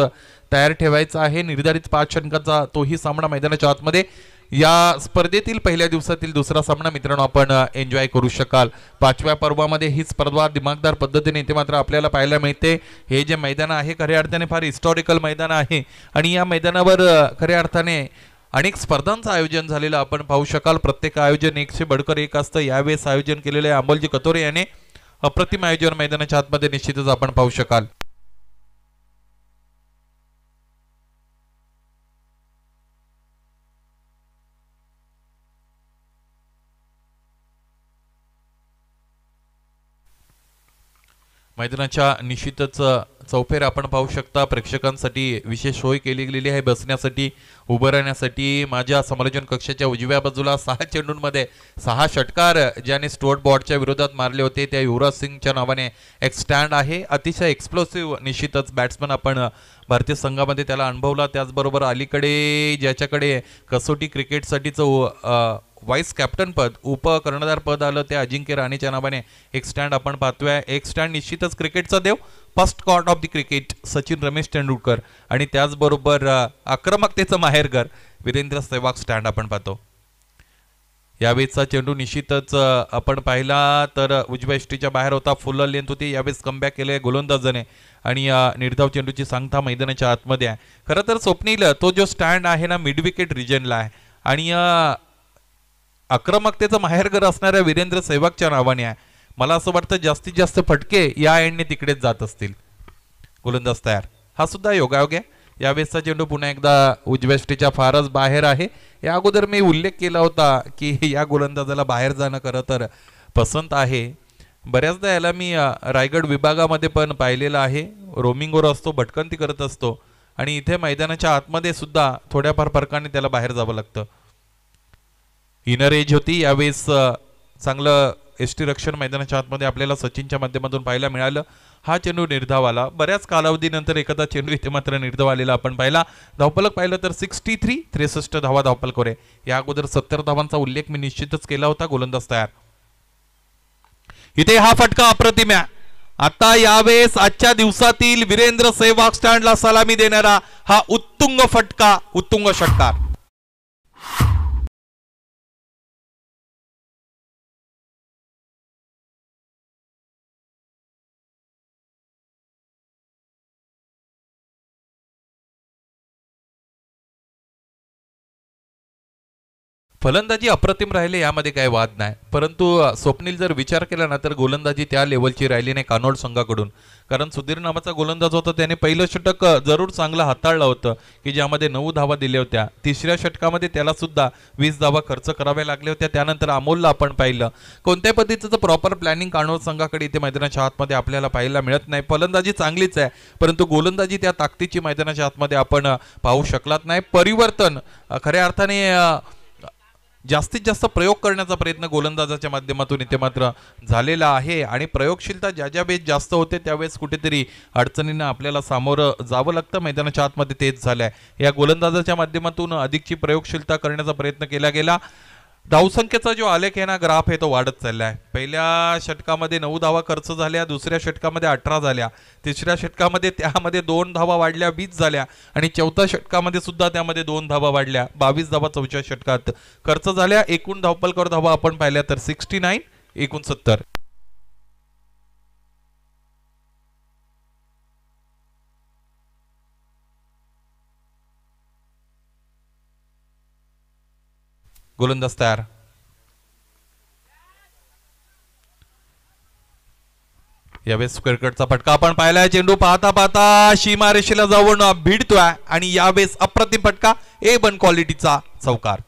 तयार ठेवायचं आहे. निर्धारित 5 षटकांचा तोही सामना मैदानाच्या आतमध्ये या स्पर्धेतील पहिल्या दिवसातील दुसरा सामना मित्रांनो आपण एन्जॉय करू शकाल. 5व्या पर्वामध्ये ही स्पर्धा दिमागदार पद्धतीने येते मात्र आपल्याला पाहायला मिळते. हे जे मैदान आहे खऱ्या अर्थाने फार हिस्टॉरिकल मैदान आहे आणि या मैदानावर खऱ्या अर्थाने अनेक स्पर्धांचं आयोजन झालेलं आपण पाहू शकाल. प्रत्येक आयोजन 100 बडकर 1 असतं. यावेळेस आयोजन केलेले अमोलजी कतोरे याने अप्रतिम आयोजन मैदानाच्या आतमध्ये निश्चितच आपण पाहू शकाल. मैदानाच्या निश्चितच चौफेर आपण पाहू शकता. प्रेक्षकांसाठी विशेष सोय केली गेलेली आहे बसण्यासाठी, उभं राहण्यासाठी. माझ्या समालोचन कक्षाच्या उजव्या बाजूला 6 चेंडूंमध्ये 6 षटकार ज्याने स्टुअर्ट बॉर्डच्या विरोधात मारले होते त्या युवराज सिंगच्या नावाने एक स्टँड आहे. अतिशय एक्सप्लोसिव्ह निश्चितच बॅट्समन आपण भारतीय संघामध्ये त्याला अनुभवला. त्याचबरोबर अलीकडे ज्याच्याकडे कसोटी क्रिकेटसाठीचं वाईस कॅप्टन पद, उपकर्णधार पद आलं त्या अजिंक्य राणेच्या नावाने एक स्टँड आपण पाहतोय. एक स्टँड निश्चितच क्रिकेटचा देव, first god of the cricket Sachin Ramesh Tendulkar आणि त्याचबरोबर आक्रमकतेचं माहेरघर वीरेंद्र सेहवाग स्टँड आपण पाहतो. यावेळेसचा चेंडू निश्चितच आपण पाहिला तर उजव्या इष्टीच्या बाहेर होता, फुल लेंथ होती. यावेळेस कमबॅक केले गोलंदाजाने आणि निर्धाव चेंडूची सांगता मैदानाच्या आतमध्ये आहे. खरं तर स्वप्नील तो जो स्टँड आहे ना मिड विकेट रिजनला आहे आणि आक्रमकतेचं माहेरघर असणाऱ्या वीरेंद्र सेहवागच्या नावाने आहे. मला असं वाटतं जास्तीत जास्त फटके या एंडने तिकडेच जात असतील. गोलंदाज तयार, हा सुद्धा योगायोग आहे. यावेळेसचा चेंडू पुन्हा एकदा उजव्या स्टेच्या फारच बाहेर आहे. या अगोदर मी उल्लेख केला होता की या गोलंदाजाला बाहेर जाणं खरं तर पसंत आहे. बऱ्याचदा याला मी रायगड विभागामध्ये पण पाहिलेलं आहे. रोमिंगवर असतो, भटकंती करत असतो आणि इथे मैदानाच्या आतमध्ये सुद्धा थोड्याफार फरकाने त्याला बाहेर जावं लागतं. इनर एज होती. यावेळेस चांगलं एसटी रक्षण मैदानाच्या आतमध्ये आपल्याला सचिनच्या माध्यमातून पाहायला मिळालं. हा चेंडू निर्धाव आला. बऱ्याच कालावधीनंतर एखादा चेंडू इथे मात्र निर्धाव आलेला आपण पाहिला. धावफलक पाहिलं तर 63 धावा धावफलक आहे. या अगोदर 70 धावांचा उल्लेख मी निश्चितच केला होता. गोलंदाज तयार. इथे हा फटका अप्रतिम आहे. आता यावेळेस आजच्या दिवसातील वीरेंद्र सेहवाग स्टँडला सलामी देणारा हा उत्तुंग फटका, उत्तुंग षटकार. फलंदाजी अप्रतिम राहिले यामध्ये काही वाद नाही, परंतु स्वप्नील जर विचार केला ना तर गोलंदाजी त्या लेवलची राहिली नाही कानोड संघाकडून. कारण सुधीर नावाचा गोलंदाज होता, त्याने पहिलं षटक जरूर चांगलं हाताळलं होतं की ज्यामध्ये 9 धावा दिल्या होत्या. तिसऱ्या षटकामध्ये त्याला सुद्धा 20 धावा खर्च कराव्या लागल्या होत्या. त्यानंतर अमोलला आपण पाहिलं. कोणत्या पद्धतीचं प्रॉपर प्लॅनिंग कानोड संघाकडे इथे मैदानाच्या आतमध्ये आपल्याला पाहायला मिळत नाही. फलंदाजी चांगलीच आहे, परंतु गोलंदाजी त्या ताकदीची मैदानाच्या आतमध्ये आपण पाहू शकलात नाही. परिवर्तन खऱ्या अर्थाने जास्तीत जास्त प्रयोग करण्याचा प्रयत्न गोलंदाजाच्या माध्यमातून इथे मात्र झालेला आहे आणि प्रयोगशीलता ज्या वेळेस जास्त होते त्यावेळेस कुठेतरी अडचणींना आपल्याला सामोरं जावं लागतं. मैदानाच्या आतमध्ये तेच झालंय. या गोलंदाजाच्या माध्यमातून अधिकची प्रयोगशीलता करण्याचा प्रयत्न केला गेला. धावसंख्येचा जो आलेख आहे ना, ग्राफ आहे तो वाढत चाललाय. पहिल्या षटकामध्ये 9 धावा खर्च झाल्या, दुसऱ्या षटकामध्ये 18 झाल्या, तिसऱ्या षटकामध्ये त्यामध्ये 2 धावा वाढल्या, 20 झाल्या आणि चौथ्या षटकामध्ये सुद्धा त्यामध्ये 2 धावा वाढल्या, 22 धावा चौथ्या षटकात खर्च झाल्या. एकूण धावपलकर धावा आपण पाहिल्या तर 69, एकूण 70. गोलंदाज तयार. यावेळेस क्रिकेटचा फटका आपण पाहिलाय. चेंडू पाहता पाहता सीमारेषेला जाऊन भिडतोय आणि यावेळेस अप्रतिम फटका, A1 क्वालिटीचा चौकार.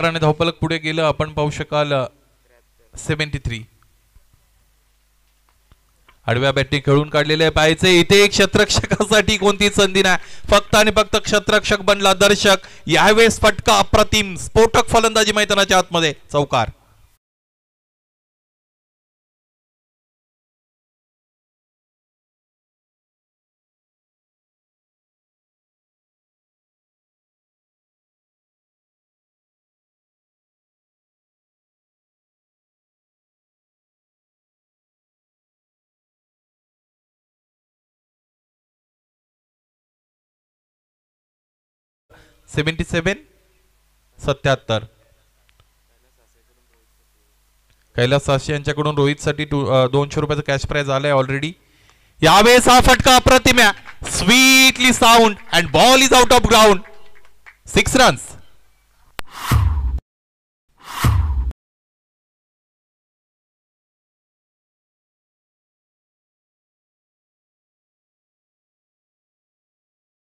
धावफलक पुढे गेलं. आपण पाहू शकाल 73. आडव्या बॅटने खेळून काढलेले पाहायचे. इथे एक क्षेत्ररक्षकासाठी कोणती संधी नाही, फक्त आणि फक्त क्षेत्ररक्षक बनला दर्शक. यावेळेस फटका अप्रतिम, स्फोटक फलंदाजी मैदानाच्या आतमध्ये, चौकार. सेव्हन्टी 77. कैलास सासे यांच्याकडून रोहितसाठी 200 रुपयाचं कॅश प्राइज आलंय ऑलरेडी. यावेळेस हा फटका अप्रतिम आहे, sweetly sound and ball is out of ground. 6 runs.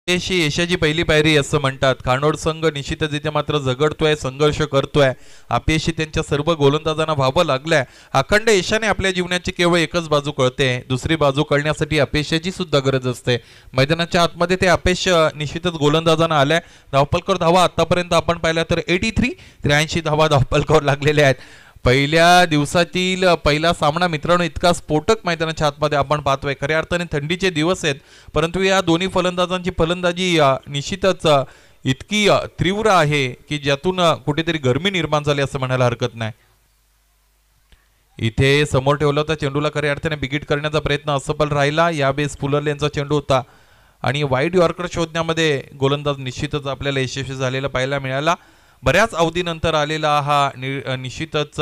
यशाची पहिली पायरी असं म्हणतात. खानोड संघ निश्चितच इथे मात्र झगडतोय, संघर्ष करतोय. अपयशी त्यांच्या सर्व गोलंदाजांना व्हावं लागलंय. अखंड यशाने आपल्या जीवनाची केवळ एकच बाजू कळते, दुसरी बाजू कळण्यासाठी अपयशाची सुद्धा गरज असते. मैदानाच्या आतमध्ये ते अपयश निश्चितच गोलंदाजांना आलंय. धावपलकर धावा आतापर्यंत आपण पाहिल्या तर 83 धावा धावपलकर लागलेल्या आहेत. पहिल्या दिवसातील पहिला सामना मित्रांनो इतका स्फोटक मैदानाच्या आतमध्ये आपण पाहतोय. खऱ्या अर्थाने थंडीचे दिवस आहेत, परंतु या दोन्ही फलंदाजांची फलंदाजी निश्चितच इतकी तीव्र आहे की ज्यातून कुठेतरी गरमी निर्माण झाली असं म्हणायला हरकत नाही. इथे समोर ठेवला होता चेंडूला खऱ्या अर्थाने बिगिट करण्याचा प्रयत्न असफल राहिला. यावेळेस फुलर यांचा चेंडू होता आणि वाईड यॉर्कर शोधण्यामध्ये गोलंदाज निश्चितच आपल्याला यशस्वी झालेला पाहायला मिळाला. बऱ्याच अवधीनंतर आलेला हा निश्चितच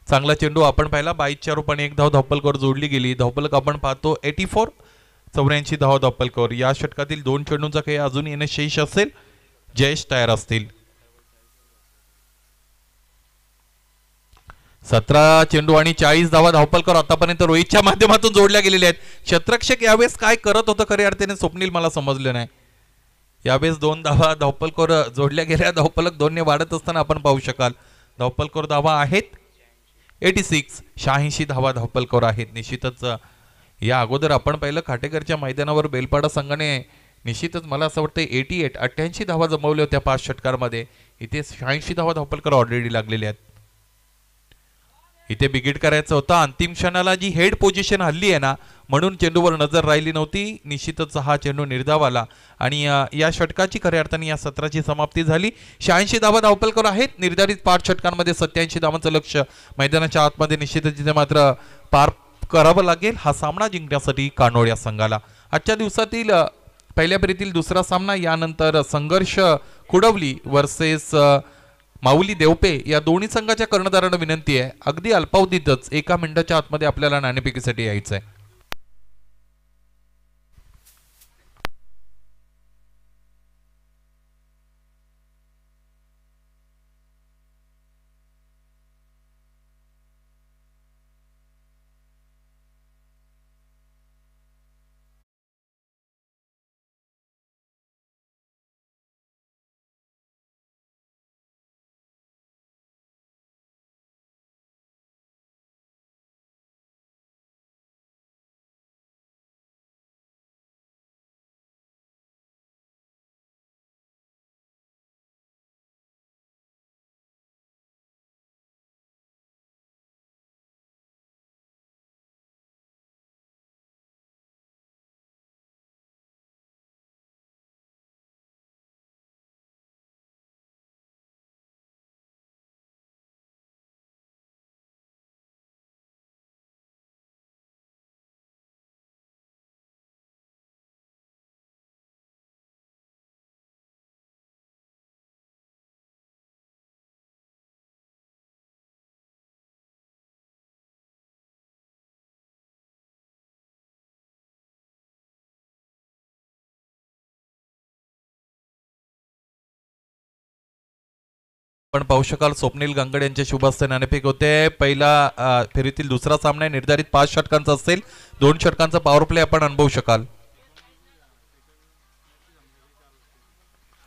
चांगला चेंडू आपण पाहिला. 22च्या रूपाने एक धाव धावपलकर जोडली गेली. धावपलक आपण पाहतो 84 धाव धावपलकर. या षटकातील 2 चेंडूंचा खेळ अजून येणे शेष असेल. जयेश तयार असतील. 17 चेंडू आणि 40 धावा धावपलकर आतापर्यंत रोहितच्या माध्यमातून जोडल्या गेलेल्या आहेत. क्षेत्ररक्षक यावेळेस काय करत होतं खऱ्या अर्थाने स्वप्नील मला समजलं नाही. यावेळेस 2 धावा धावपलकर जोडल्या गेल्या. धावपलक 2ने वाढत असताना आपण पाहू शकाल. धावपलकर धावा आहेत 86. 86 धावा धावपलकर आहेत. निश्चितच या अगोदर आपण पाहिलं खाटेकरच्या मैदानावर बेलपाडा संघाने निश्चितच मला असं वाटतं 88 धावा जमवल्या होत्या 5 षटकांमध्ये. इथे 86 धावा धावपलकर ऑलरेडी लागलेल्या आहेत. इथे बिगिट करायचं होतं. अंतिम क्षणाला जी हेड पोझिशन हल्ली आहे ना, म्हणून चेंडूवर नजर राहिली नव्हती. निश्चितच हा चेंडू निर्धाव आला आणि या षटकाची खऱ्या अर्थाने या सत्राची समाप्ती झाली. 86 धावा धावपलकर आहेत. निर्धारित 5 षटकांमध्ये 87 धावांचं लक्ष मैदानाच्या आतमध्ये निश्चितच तिथे मात्र पार करावं लागेल हा सामना जिंकण्यासाठी कानोड या संघाला. आजच्या दिवसातील पहिल्या फेरीतील दुसरा सामना, यानंतर संघर्ष कुडवली वर्सेस माऊली देवपे या दोन्ही संघाच्या कर्णधारांना विनंती आहे अगदी अल्पावधीतच 1 मिनिटाच्या आतमध्ये आपल्याला नाणेफेकीसाठी यायचं आहे. आपण पाहू शकाल स्वप्नील गांगड यांच्या शुभ हस्ते नाणेफेक होते. पहिला फेरीतील दुसरा सामना निर्धारित 5 षटकांचा असेल. 2 षटकांचा पॉवर प्ले आपण अनुभवू शकाल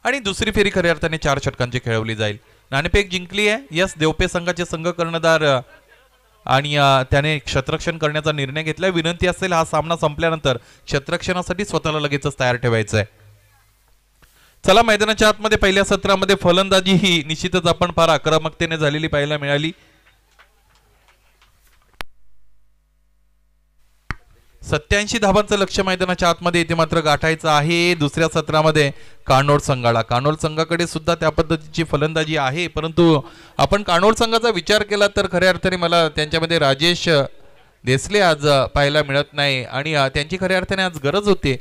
आणि दुसरी फेरी खऱ्या अर्थाने 4 षटकांची खेळवली जाईल. नाणेफेक जिंकली आहे. यस देवपे संघाचे संघ कर्णधार आणि त्याने क्षेत्ररक्षण करण्याचा निर्णय घेतला. विनंती असेल हा सामना संपल्यानंतर क्षेत्ररक्षणासाठी स्वतःला लगेचच तयार ठेवायचं आहे. चला मैदानाच्या आतमध्ये पहिल्या सत्रामध्ये फलंदाजी ही निश्चितच आपण फार आक्रमकतेने झालेली पाहायला मिळाली. 87 धावांचं लक्ष्य मैदानाच्या आतमध्ये इथे मात्र गाठायचं आहे. दुसऱ्या सत्रामध्ये कानोड संघाला, कानोड संघाकडे सुद्धा त्या पद्धतीची फलंदाजी आहे, परंतु आपण कानोड संघाचा विचार केला तर खऱ्या अर्थाने मला त्यांच्यामध्ये राजेश देसले आज पाहायला मिळत नाही आणि त्यांची खऱ्या अर्थाने आज गरज होती.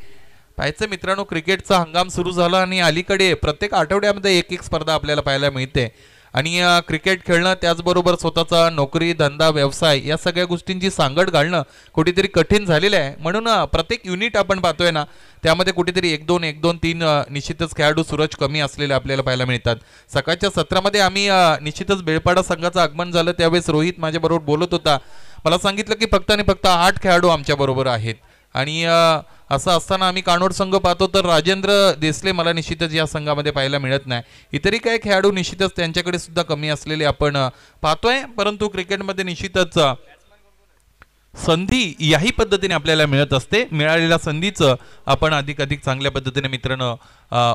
पाहायचं मित्रांनो, क्रिकेटचा हंगाम सुरू झाला आणि अलीकडे प्रत्येक आठवड्यामध्ये एक स्पर्धा आपल्याला पाहायला मिळते आणि क्रिकेट खेळणं त्याचबरोबर स्वतःचा नोकरी धंदा व्यवसाय या सगळ्या गोष्टींची सांगड घालणं कुठेतरी कठीण झालेलं आहे. म्हणून प्रत्येक युनिट आपण पाहतोय ना, त्यामध्ये कुठेतरी 1-2 1-2-3 निश्चितच खेळाडू सूरज कमी असलेले आपल्याला पाहायला मिळतात. सकाळच्या सत्रामध्ये आम्ही निश्चितच बेळपाडा संघाचं आगमन झालं त्यावेळेस रोहित माझ्याबरोबर बोलत होता. मला सांगितलं की फक्त आणि फक्त 8 खेळाडू आमच्याबरोबर आहेत आणि असं असताना आम्ही कानोड संघ पाहतो तर राजेंद्र देसले मला निश्चितच या संघामध्ये पाहायला मिळत नाही. इतरही काही खेळाडू निश्चितच त्यांच्याकडे सुद्धा कमी असलेले आपण पाहतोय, परंतु क्रिकेटमध्ये निश्चितच संधी याही पद्धतीने आपल्याला मिळत असते. मिळालेल्या संधीचं आपण अधिक चांगल्या पद्धतीने मित्रांनो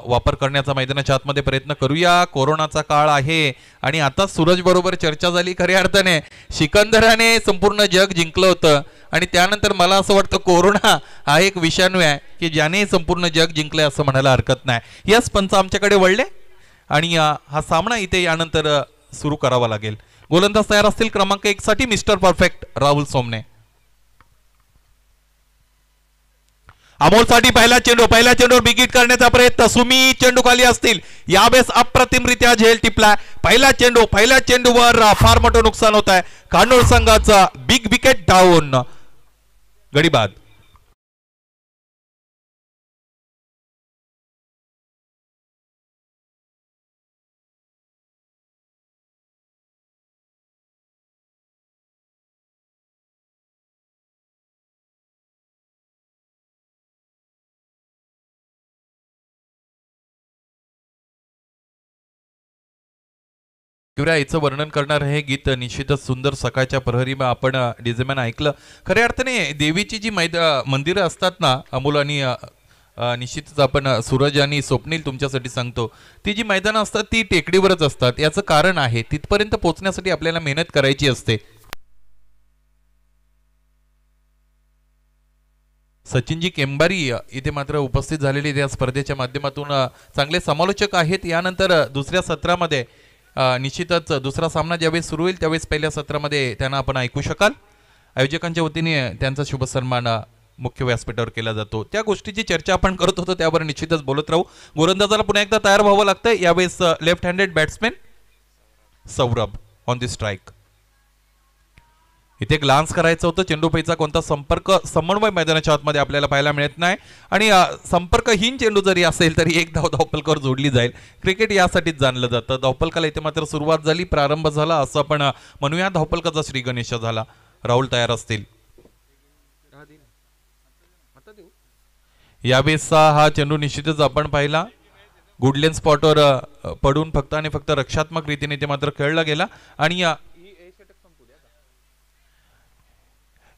वापर करण्याचा मैदानाच्या आतमध्ये प्रयत्न करूया. कोरोनाचा काळ आहे आणि आता सूरज बरोबर चर्चा झाली. खऱ्या अर्थाने सिकंदराने संपूर्ण जग जिंकलं होतं आणि त्यानंतर मला असं वाटतं कोरोना हा एक विषाणू आहे की ज्याने संपूर्ण जग जिंकले असं म्हणायला हरकत नाही. यस पंच आमच्याकडे वळले आणि हा सामना इथे यानंतर सुरू करावा लागेल. गोलंदाज तयार असतील क्रमांक 1 साठी मिस्टर परफेक्ट राहुल सोमने. अमोलसाठी पहिला चेंडूवर बिगिट करण्याचा प्रयत्न. सुमी चेंडू खाली असतील. यावेळेस अप्रतिमरित्या झेल टिपलाय. पहिल्या चेंडूवर फार मोठं नुकसान होत आहे. कानोड संघाचा बिग विकेट डाऊन. गडी बाद. याचं वर्णन करणार हे गीत निश्चितच सुंदर. सकाळच्या प्रहरी आपण डिझेमॅन ऐकलं. खऱ्या अर्थाने देवीची जी मंदिरं असतात ना अमोल आणि निश्चितच आपण सूरज आणि स्वप्नील तुमच्यासाठी सांगतो, ती जी मैदानं असतात ती टेकडीवरच असतात. याचं कारण आहे तिथपर्यंत पोहोचण्यासाठी आपल्याला मेहनत करायची असते. सचिनजी केंबारी इथे मात्र उपस्थित झालेले या स्पर्धेच्या माध्यमातून चांगले समालोचक आहेत. यानंतर दुसऱ्या सत्रामध्ये निश्चितच दुसरा सामना ज्यावेळेस सुरू होईल त्यावेळेस पहिल्या सत्रामध्ये त्यांना आपण ऐकू शकाल. आयोजकांच्या वतीने त्यांचा शुभ सन्मान मुख्य व्यासपीठावर केला जातो. त्या गोष्टीची चर्चा आपण करत होतो त्यावर निश्चितच बोलत राहू. गोलंदाजाला पुन्हा एकदा तयार व्हावं लागतं. यावेळेस left handed batsman Saurabh on the strike. इथे ग्लान्स करायचं होतं. चेंडूपैचा कोणता समन्वय मैदानाच्या आतमध्ये आपल्याला पाहायला मिळत नाही आणि संपर्कहीन चेंडू जरी असेल तरी एक धावपलकावर जोडली जाईल. क्रिकेट यासाठीच जाणलं जातं. धावपलकाला इथे मात्र सुरुवात झाली, प्रारंभ झाला असं आपण म्हणूया. धावपलकाचा श्री गणेश झाला. राहुल तयार असतील. यावेळेस हा चेंडू निश्चितच आपण पाहिला गुडलेन स्पॉटवर पडून फक्त आणि फक्त रक्षात्मक रीतीने ते मात्र खेळला गेला आणि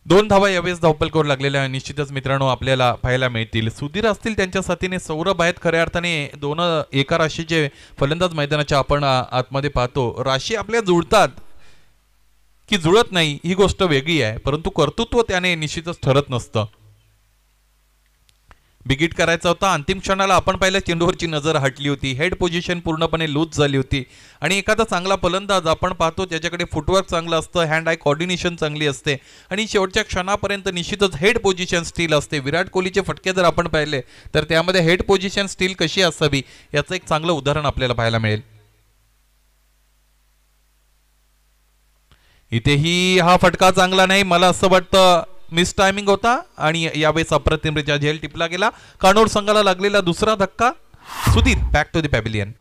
2 धावा यावेळेस धावपलकावर लागलेल्या निश्चितच मित्रांनो आपल्याला पाहायला मिळतील. सुधीर असतील त्यांच्या साथीने सौरभ आहेत. खऱ्या अर्थाने दोन एका राशीचे फलंदाज मैदानाच्या आपण आतमध्ये पाहतो. राशी आपल्या जुळतात की जुळत नाही ही गोष्ट वेगळी आहे, परंतु कर्तृत्व त्याने निश्चितच ठरत नसतं. बिगिट करायचा होता. अंतिम क्षणाला आपण पाहिलं चेंडूवरची नजर हटली होती. हेड पोझिशन पूर्णपणे लूज झाली होती आणि एखादा चांगला फलंदाज आपण पाहतो त्याच्याकडे फुटवर्क चांगलं असतं, हँड आय कोऑर्डिनेशन चांगली असते आणि शेवटच्या क्षणापर्यंत निश्चितच हेड पोझिशन स्टील असते. विराट कोहलीचे फटके जर आपण पाहिले तर त्यामध्ये हेड पोझिशन स्टील कशी असावी याचं एक चांगलं उदाहरण आपल्याला पाहायला मिळेल. इथेही हा फटका चांगला नाही, मला असं वाटतं मिस टायमिंग होता आणि यावेळेस अप्रतिमरित्या झेल टिपला गेला. कानोड संघाला लागलेला दुसरा धक्का. Sudhir back to the pavilion.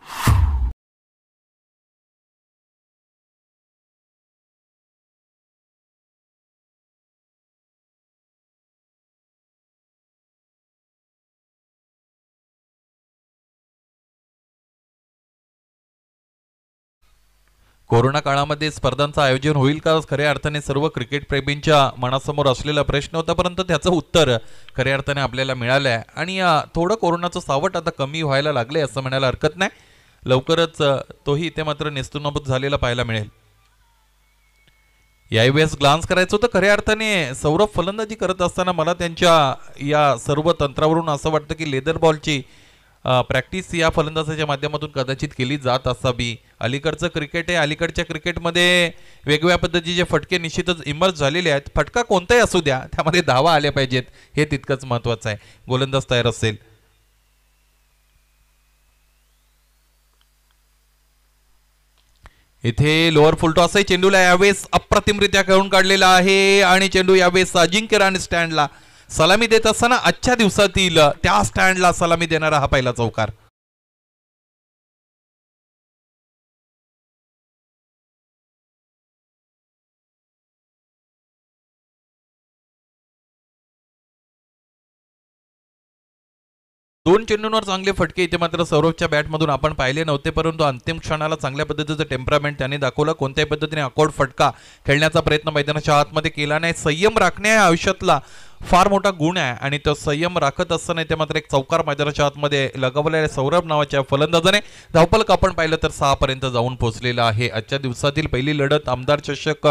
Corona काळामध्ये स्पर्धांचं आयोजन होईल का, खऱ्या अर्थाने सर्व क्रिकेट प्रेमींच्या मनासमोर असलेला प्रश्न होता, परंतु त्याचं उत्तर खऱ्या अर्थाने आपल्याला मिळालं आहे. आणि थोडं कोरोनाचं सावट आता कमी व्हायला लागले असं म्हणायला हरकत नाही. लवकरच तोही इथे मात्र नेस्तनाबूत झालेला पाहायला मिळेल. यावेळेस ग्लान्स करायचं होतं, खऱ्या अर्थाने सौरभ फलंदाजी करत असताना मला त्यांच्या या सर्व तंत्रावरून असं वाटतं की लेदर बॉलची प्रॅक्टिस या फलंदाजाच्या माध्यमातून कदाचित केली जात असावी. अलीकडचं क्रिकेट आहे, अलीकडच्या क्रिकेटमध्ये वेगवेगळ्या पद्धतीचे फटके निश्चितच इमर्ज झालेले आहेत. फटका कोणताही असू द्या, त्यामध्ये धावा आल्या पाहिजेत, हे तितकंच महत्त्वाचं आहे. गोलंदाज तयार असेल. इथे लोअर फुल टॉस आहे. चेंडूला यावेळेस अप्रतिमरित्या खेळून काढलेला आहे आणि चेंडू यावेळेस अजिंक्य रहाणे स्टँडला सलामी देत असताना आजच्या दिवसातील त्या स्टँडला सलामी देणारा हा पहिला चौकार. दोन चेंडूंवर चांगले फटके इथे मात्र सौरभच्या बॅटमधून आपण पाहिले नव्हते, परंतु अंतिम क्षणाला चांगल्या पद्धतीचं टेम्परामेंट त्याने दाखवलं. कोणत्याही पद्धतीने अकॉर्ड फटका खेळण्याचा प्रयत्न मैदानाच्या आतमध्ये केला नाही. संयम राखणे आयुष्यातला फार मोठा गुण आहे आणि तो संयम राखत असताना ते मात्र एक चौकार मैदानाच्या आतमध्ये लगावलेल्या सौरभ नावाच्या फलंदाजाने धावफलक आपण पाहिलं तर 6 पर्यंत जाऊन पोहोचलेला आहे. आजच्या दिवसातील पहिली लढत आमदार चषक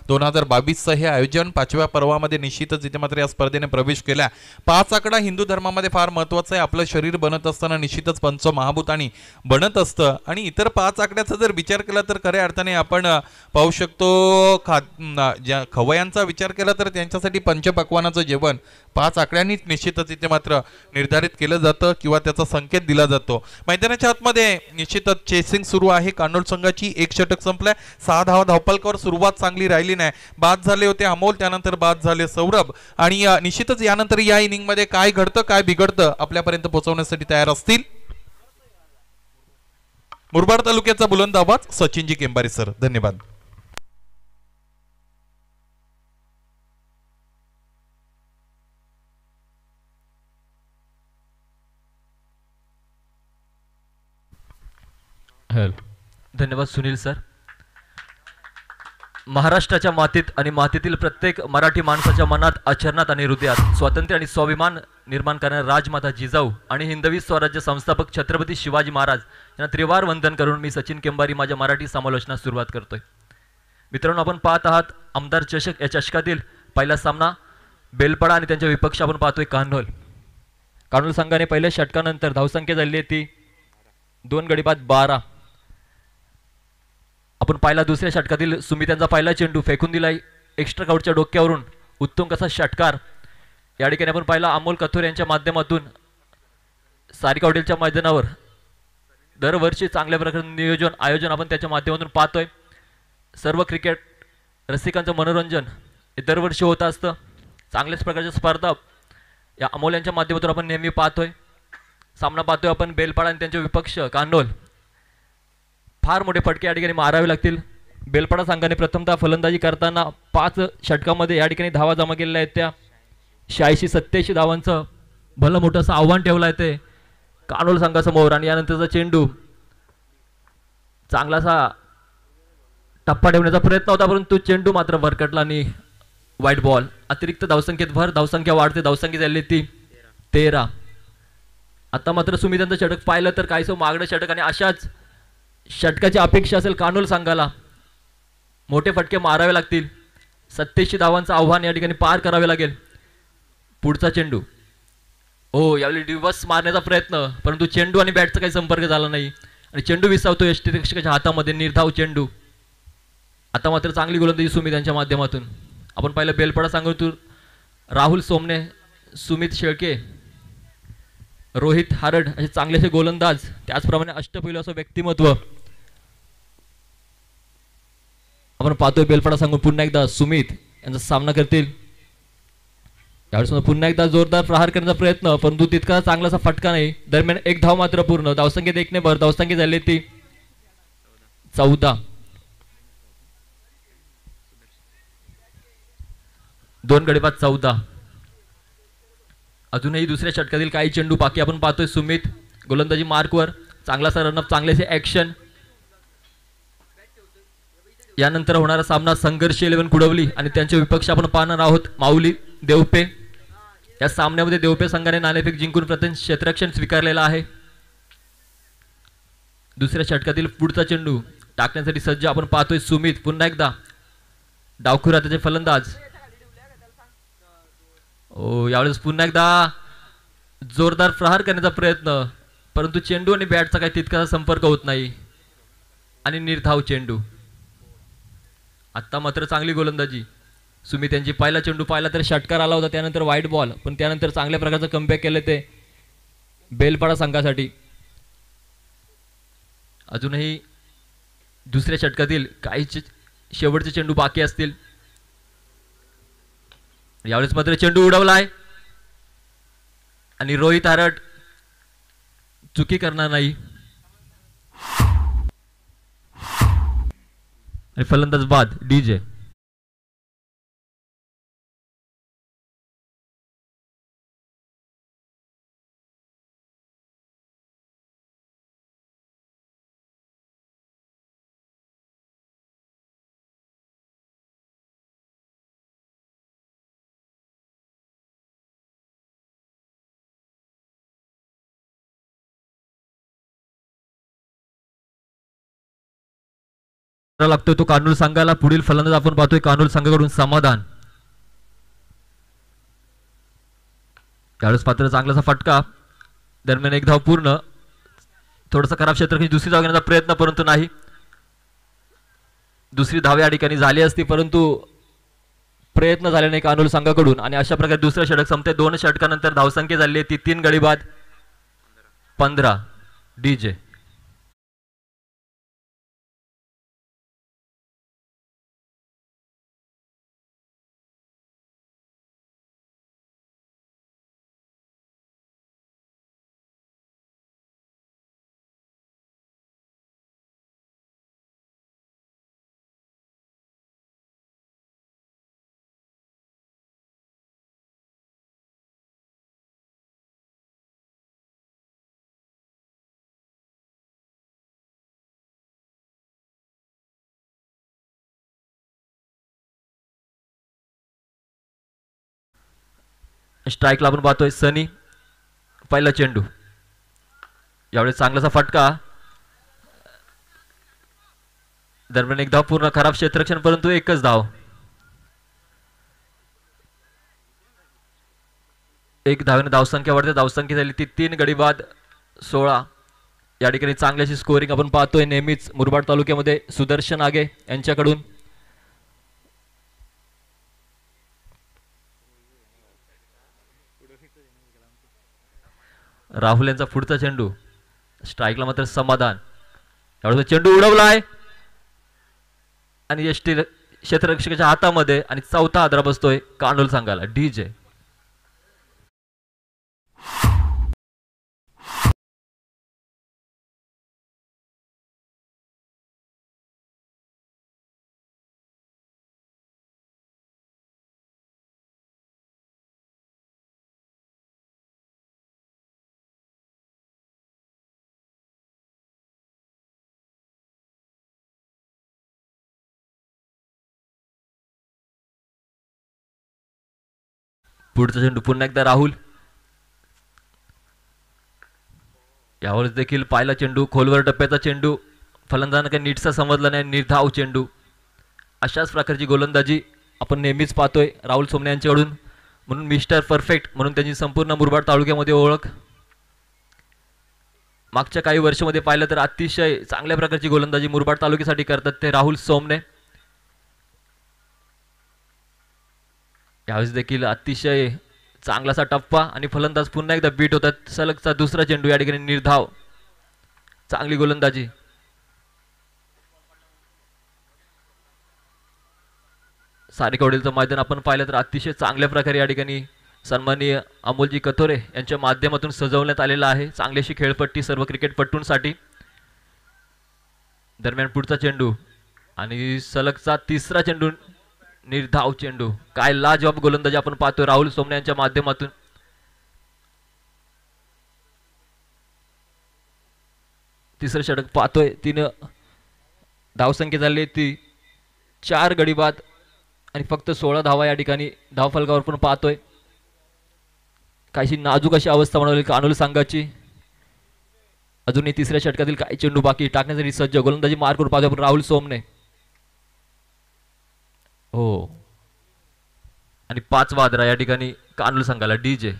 2022चं हे आयोजन 5व्या पर्वामध्ये निश्चितच इथे मात्र या स्पर्धेने प्रवेश केला. 5 आकडा हिंदू धर्मामध्ये फार महत्त्वाचा आहे. आपलं शरीर बनत असताना निश्चितच पंचमहाभूतानी बनत असतं आणि इतर 5 आकड्याचा जर विचार केला तर खऱ्या अर्थाने आपण पाहू शकतो ज्या खवयांचा विचार केला तर त्यांच्यासाठी पंचपक्वानाचं जेवण 5 आकड्यांनीच निश्चितच इथे मात्र निर्धारित केलं जातं किंवा त्याचा संकेत दिला जातो. मैदानाच्या आतमध्ये निश्चितच चेसिंग सुरू आहे. कानोल संघाची एक षटक संपलाय. 6 धावा धावपलकावर सुरुवात चांगली राहिली नाही. बाद झाले होते अमोल, त्यानंतर बाद झाले सौरभ आणि निश्चितच यानंतर या इनिंगमध्ये काय घडतं काय बिघडतं आपल्यापर्यंत पोहोचवण्यासाठी तयार असतील मुरबाड तालुक्याचा बुलंद आवाज सचिनजी केंबारी सर. धन्यवाद. धन्यवाद सुनील सर. महाराष्ट्राच्या मातीत आणि मातीतील प्रत्येक मराठी माणसाच्या मनात, आचरणात आणि हृदयात स्वातंत्र्य आणि स्वाभिमान निर्माण करणाऱ्या राजमाता जिजाऊ आणि हिंदवी स्वराज्य संस्थापक छत्रपती शिवाजी महाराज यांना त्रिवार वंदन करून मी सचिन केंबारी माझ्या मराठी समालोचनास सुरुवात करतोय. मित्रांनो, आपण पाहत आहात आमदार चषक या चषकातील पहिला सामना बेलपाडा आणि त्यांच्या विपक्ष आपण पाहतोय कान्होल. कान्होल संघाने पहिल्या षटकानंतर धावसंख्या झाली ती 2 गडी बाद 12. आपण पाहिला दुसऱ्या षटकातील सुमित यांचा पहिला चेंडू फेकून दिलाय एक्स्ट्रा काउटच्या डोक्यावरून, उत्तम कसा षटकार. या ठिकाणी आपण पाहिला अमोल कथोर यांच्या माध्यमातून सारिका हॉटेलच्या मैदानावर दरवर्षी चांगल्या प्रकारचे नियोजन आयोजन आपण त्याच्या माध्यमातून पाहतोय. सर्व क्रिकेट रसिकांचं मनोरंजन हे दरवर्षी होत असतं. चांगल्याच प्रकारच्या स्पर्धा या अमोल यांच्या माध्यमातून आपण नेहमी पाहतोय. सामना पाहतोय आपण बेलपाडा आणि त्यांचे विपक्ष कान्होल. फार मोठे फटके या ठिकाणी मारावे लागतील. बेलपाडा संघाने प्रथमतः फलंदाजी करताना 5 षटकामध्ये या ठिकाणी धावा जमा केलेल्या आहेत. त्या 86-87 धावांचं भलं मोठं असं आव्हान ठेवलं आहे ते कान्होल संघासमोर. आणि यानंतरचा चेंडू चांगलासा टप्पा ठेवण्याचा प्रयत्न होता, परंतु चेंडू मात्र भरकटला आणि वाईट बॉल. अतिरिक्त धावसंख्येत भर, धावसंख्या वाढते, धावसंख्या झाली ती 13. आता मात्र सुमित यांचं षटक पाहिलं तर काहीसं मागणं षटक आणि अशाच षटकाची अपेक्षा असेल कान्होल संघाला. मोठे फटके मारावे लागतील. 87 धावांचं आव्हान या ठिकाणी पार करावे लागेल. पुढचा चेंडू हो यावेळी डिवस मारण्याचा प्रयत्न, परंतु चेंडू आणि बॅटचा काही संपर्क झाला नाही आणि चेंडू विसावतो यष्टीरक्षकाच्या हातामध्ये. निर्धाव चेंडू. आता मात्र चांगली गोलंदाजी सुमित यांच्या माध्यमातून. आपण पाहिलं बेलपाडा सांगून राहुल सोमने, सुमित शेळके, रोहित हारड असे चांगलेसे गोलंदाज, त्याचप्रमाणे अष्टपैलू असं व्यक्तिमत्व आपण पाहतोय. बेलपाडा सांगून पुन्हा एकदा सुमित यांचा सामना करतील. यावेळेस पुन्हा एकदा जोरदार प्रहार करण्याचा प्रयत्न, परंतु तितका चांगलासा फटका नाही. दरम्यान 1 धाव मात्र पूर्ण. धावसंख्येत 1 ने भर, धावसंख्या झाली ती 14. 2 गडी बाद 14. अजूनही दुसऱ्या षटकातील काही चेंडू बाकी आपण पाहतोय. सुमित गोलंदाजी मार्कवर, चांगलासा रनअप, चांगलेसे ऍक्शन. यानंतर होणारा सामना संघर्ष 11 कुडवली आणि त्यांचे विपक्ष आपण पाहणार आहोत माऊली देवपे. या सामन्यामध्ये देवपे संघाने नाणेफेक जिंकून प्रथम क्षेत्ररक्षण स्वीकारलेला आहे. दुसऱ्या षटकातील पुढचा चेंडू टाकण्यासाठी सज्ज आपण पाहतोय सुमित. पुन्हा एकदा डावखुरा त्याचे फलंदाज. यावेळेस पुन्हा एकदा जोरदार प्रहार करण्याचा प्रयत्न, परंतु चेंडू आणि बॅटचा काही तितकासा संपर्क होत नाही आणि निर्धाव चेंडू. आत्ता मात्र चांगली गोलंदाजी सुमित यांची. पहिला चेंडू पाहिला तर षटकार आला होता, त्यानंतर वाईट बॉल, पण त्यानंतर चांगल्या प्रकारचं कमबॅक केलं ते बेलपाडा संघासाठी. अजूनही दुसऱ्या षटकातील काही शेवटचे चेंडू बाकी असतील. यावेळेस मात्र चेंडू उडवलाय आणि रोहित आरट चुकी करणार नाही आणि फलंदाज बाद डीजे. लागतोय तो कानूल संघाला. पुढील फलंदाज आपण पाहतोय कानूल संघाकडून समाधान. त्यावेळेस मात्र चांगलासा फटका. दरम्यान एक धाव पूर्ण. थोडासा खराब क्षेत्ररक्षण दुसरी धाव घेण्याचा प्रयत्न, परंतु नाही. दुसरी धाव या ठिकाणी झाली असती, परंतु प्रयत्न झाले नाही कानूल संघाकडून आणि अशा प्रकारे दुसरं षटक संपते. 2 षटकानंतर धावसंख्या झाली ती 3 गडी बाद 15 डीजे. स्ट्राईकला आपण पाहतोय सनी. पहिला चेंडू. यावेळेस चांगलासा फटका. दरम्यान एक धाव पूर्ण. खराब क्षेत्ररक्षण, परंतु एकच धाव. एक धावेने धावसंख्या वाढते. धावसंख्या झाली ती 3 गडी बाद 16. या ठिकाणी चांगल्याशी स्कोरिंग आपण पाहतोय नेहमीच मुरबाड तालुक्यामध्ये सुदर्शन आगे यांच्याकडून. राहुल यांचा पुढचा चेंडू. स्ट्राईकला मात्र समाधान. यावेळेस चेंडू उडवलाय आणि यष्टी क्षेत्ररक्षकाच्या हातामध्ये आणि चौथा आदरा बसतोय कानूल संघाला डीजे. पुढचा चेंडू पुन्हा एकदा राहुल. यावेळेस देखील पाहिला चेंडू खोलवर टप्प्याचा चेंडू. फलंदाजांना काही नीटसा समजला नाही. निर्धाव चेंडू. अशाच प्रकारची गोलंदाजी आपण नेहमीच पाहतोय राहुल सोमने यांच्याकडून. म्हणून मिस्टर परफेक्ट म्हणून त्यांची संपूर्ण मुरबाड तालुक्यामध्ये ओळख. मागच्या काही वर्षामध्ये पाहिलं तर अतिशय चांगल्या प्रकारची गोलंदाजी मुरबाड तालुक्यासाठी करतात ते राहुल सोमने. यावेळेस देखील अतिशय चांगलासा टप्पा आणि फलंदाज पुन्हा एकदा बीट होतात. सलगचा दुसरा चेंडू. या ठिकाणी निर्धाव. चांगली गोलंदाजी. सारेकवडीलचं मैदान आपण पाहिलं तर अतिशय चांगल्या प्रकारे या ठिकाणी सन्माननीय अमोलजी कथोरे यांच्या माध्यमातून सजवण्यात आलेला आहे. चांगलीशी खेळपट्टी सर्व क्रिकेटपटूंसाठी. दरम्यान पुढचा चेंडू आणि सलगचा तिसरा चेंडू. निर्धाव चेंडू. काय लाजवाब गोलंदाजी आपण पाहतोय राहुल सोमने यांच्या माध्यमातून. तिसरं षटक पाहतोय. 3 धावसंख्या झाली ती 4 गडी बाद आणि फक्त 16 धावा या ठिकाणी धावफलकावर पण पाहतोय. काहीशी नाजूक अशी अवस्था बनवली कानोली संघाची. अजूनही तिसऱ्या षटकातील काही चेंडू बाकी टाकण्यासाठी सज्ज. गोलंदाजी मार्कवर पाहतोय आपण राहुल सोमने. हो आणि 5 वादरा या ठिकाणी कानोली संघाला डीजे.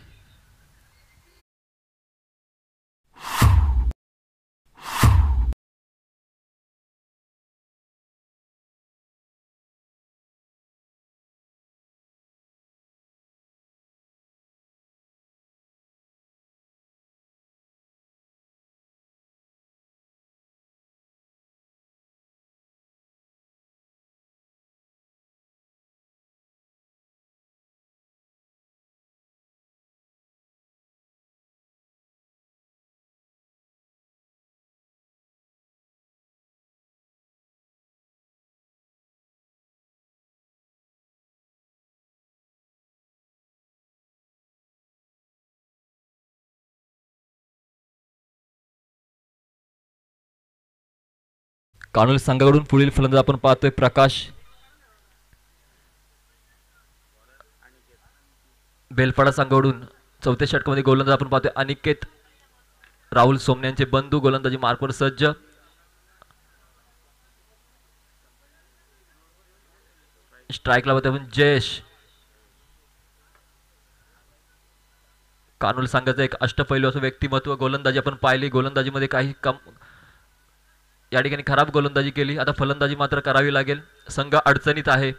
कानोली संघाकडून पुढील फलंदाज आपण पाहतोय प्रकाश. बेलपाडा संघाकडून चौथ्या षटकामध्ये गोलंदाज आपण पाहतोय अनिकेत. राहुल सोमने यांचे बंधू गोलंदाजी मार्कवर सज्ज. स्ट्राईकला होते आपण जयेश. कानोली संघाचं एक अष्टपैलू असं व्यक्तिमत्व. गोलंदाजी आपण पाहिली. गोलंदाजीमध्ये काही कम या ठिकाणी खराब गोलंदाजी केली. आता फलंदाजी मात्र करावी लागेल. संघ अडचणीत आहे.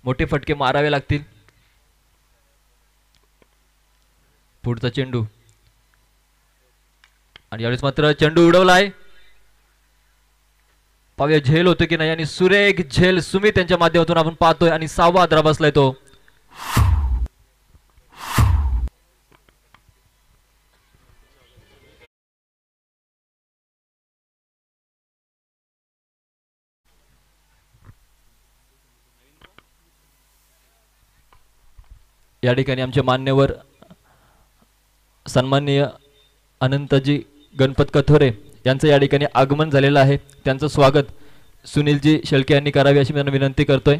मोठे फटके मारावे लागतील. पुढचा चेंडू आणि यावेळेस मात्र चेंडू उडवलाय. पाहूया झेल होतो की नाही आणि सुरेख झेल सुमित यांच्या माध्यमातून आपण पाहतोय आणि 6वा आदरा बसलाय तो. या ठिकाणी आमचे मान्यवर सन्माननीय अनंतजी गणपत कथोरे यांचं या ठिकाणी आगमन झालेलं आहे. त्यांचं स्वागत सुनीलजी शेळके यांनी करावे अशी मी विनंती करतोय.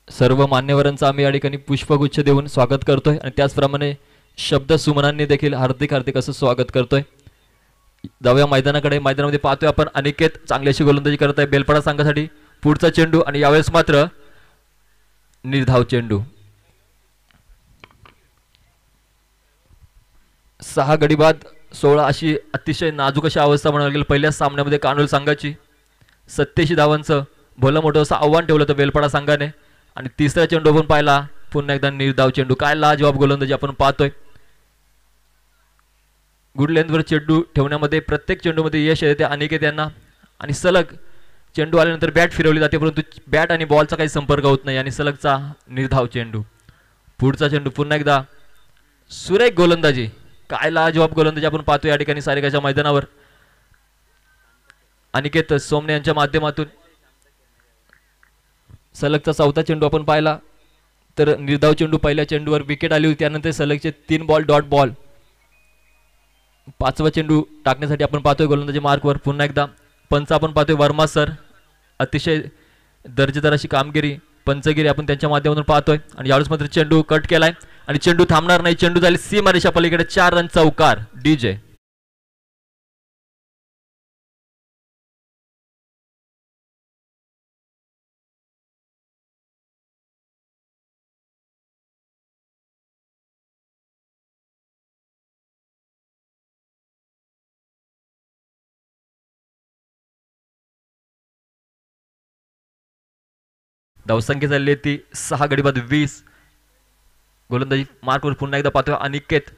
सर्व मान्यवरांचं आम्ही या ठिकाणी पुष्पगुच्छ देऊन स्वागत करतोय आणि त्याचप्रमाणे शब्द सुमनांनी देखील हार्दिक हार्दिक असं स्वागत करतोय. जाऊया मैदानाकडे. मैदानामध्ये पाहतोय आपण अनिकेत चांगल्याशी गोलंदाजी करत आहे बेलपाडा संघासाठी. पुढचा चेंडू आणि यावेळेस मात्र निर्धाव चेंडू. 6 गडी बाद 16 अशी अतिशय नाजूक अशी अवस्था म्हणावी लागेल पहिल्याच सामन्यामध्ये कानोली संघाची. 87 धावांचं भलं मोठं असं आव्हान ठेवलं होतं बेलपाडा संघाने आणि तिसरा चेंडू पण पाहिला. पुन्हा एकदा निर्धाव चेंडू. काय लाजवाब गोलंदाजी आपण पाहतोय. गुड लेंथवर चेंडू ठेवण्यामध्ये प्रत्येक चेंडूमध्ये यश येते अनिकेत यांना आणि सलग चेंडू आल्यानंतर बॅट फिरवली जाते परंतु बॅट आणि बॉलचा काही संपर्क होत नाही आणि सलगचा निर्धाव चेंडू. पुढचा चेंडू पुन्हा एकदा सुरेख गोलंदाजी. काय लाजवाब गोलंदाजी आपण पाहतो या ठिकाणी सारेगाच्या मैदानावर. अनिकेत सोमने यांच्या माध्यमातून सलगचा चौथा चेंडू आपण पाहिला तर निर्धाव चेंडू पहिल्या चेंडूवर विकेट आली होती. त्यानंतर सलगचे 3 बॉल डॉट बॉल. 5वा चेंडू टाकण्यासाठी आपण पाहतोय गोलंदाजी मार्कवर. पुन्हा एकदा पंच आपण पाहतोय वर्मा सर. अतिशय दर्जेदार अशी कामगिरी पंचगिरी आपण त्यांच्या माध्यमातून पाहतोय आणि यावेळेस मात्र चेंडू कट केलाय आणि चेंडू थांबणार नाही. चेंडू झाली सीमारेषा पलीकडे. 4 रन चौकार डीजे. धावसंख्या झाली ती 6 गडी बाद 20. गोलंदाजी मार्कवर पुन्हा एकदा पाहतोय अनिकेत.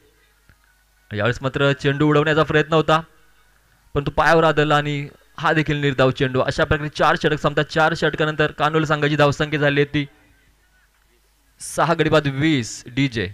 यावेळेस मात्र चेंडू उडवण्याचा प्रयत्न होता पण तो पायावर आदळला आणि हा देखील निर्धाव चेंडू. अशा प्रकारे 4 षटक संपतात. 4 षटकानंतर कानोली संघाची धावसंख्या झाली ती 6 गडी बाद 20 डीजे.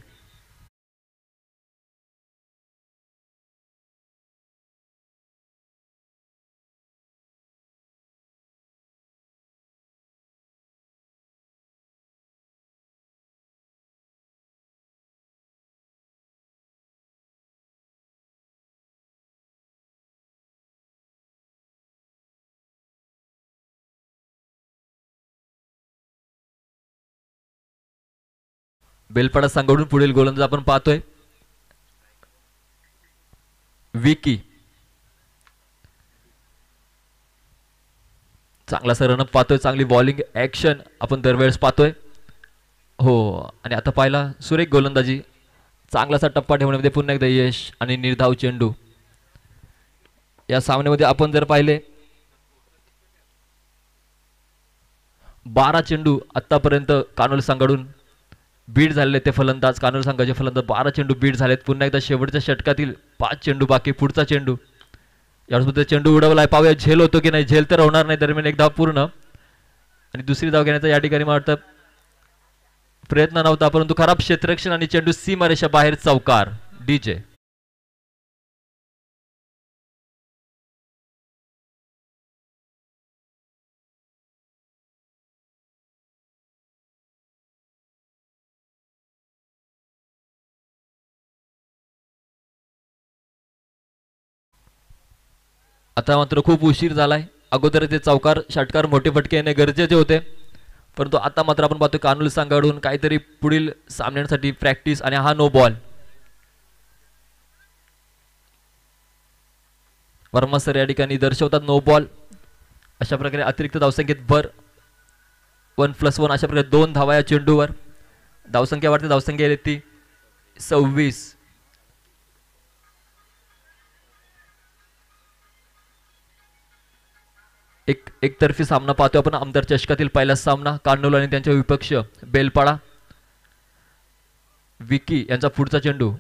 बेलपाडा संघाकडून पुढील गोलंदाज आपण पाहतोय विकी. चांगला रनअप पाहतोय, चांगली बॉलिंग ऍक्शन आपण दरवेळेस पाहतोय. हो, आणि आता पाहिला सुरेख गोलंदाजी, चांगलासा टप्पा ठेवण्यामध्ये पुन्हा एकदा यश आणि निर्धाव चेंडू. या सामन्यामध्ये आपण जर पाहिले 12 चेंडू आतापर्यंत कानोली संघाकडून बीट झालेले ते फलंदाज, कानोली संघाचे फलंदाज 12 चेंडू बीट झालेत. पुन्हा एकदा शेवटच्या षटकातील 5 चेंडू बाकी, पुढचा चेंडू. यावेळेस चेंडू उडवलाय, पाहूया झेल होतो की नाही. झेल तर होणार नाही, दरम्यान एक धाव पूर्ण आणि दुसरी धाव घेण्याचा या ठिकाणी मला वाटतं प्रयत्न नव्हता, परंतु खराब क्षेत्ररक्षण आणि चेंडू सीमारेषा बाहेर, चौकार. डीजे आता मात्र खूप उशीर झालाय. अगोदर ते चौकार षटकार मोठे फटके येणे गरजेचे होते, परंतु आता मात्र आपण पाहतो कानोली संघाकडून काहीतरी पुढील सामन्यांसाठी प्रॅक्टिस आणि हा नो बॉल. वर्मा सर या ठिकाणी दर्शवतात नो बॉल. अशा प्रकारे अतिरिक्त धावसंख्येत भर 1+1 अशा प्रकारे 2 धावा या चेंडूवर. धावसंख्या वाढते, धावसंख्या येते ती 26. एकतर्फी सामना पाहतोय आपण आमदार चषकातील पहिला सामना. कानोली आणि त्यांच्या विपक्ष बेलपाडा. विकी यांचा पुढचा चेंडू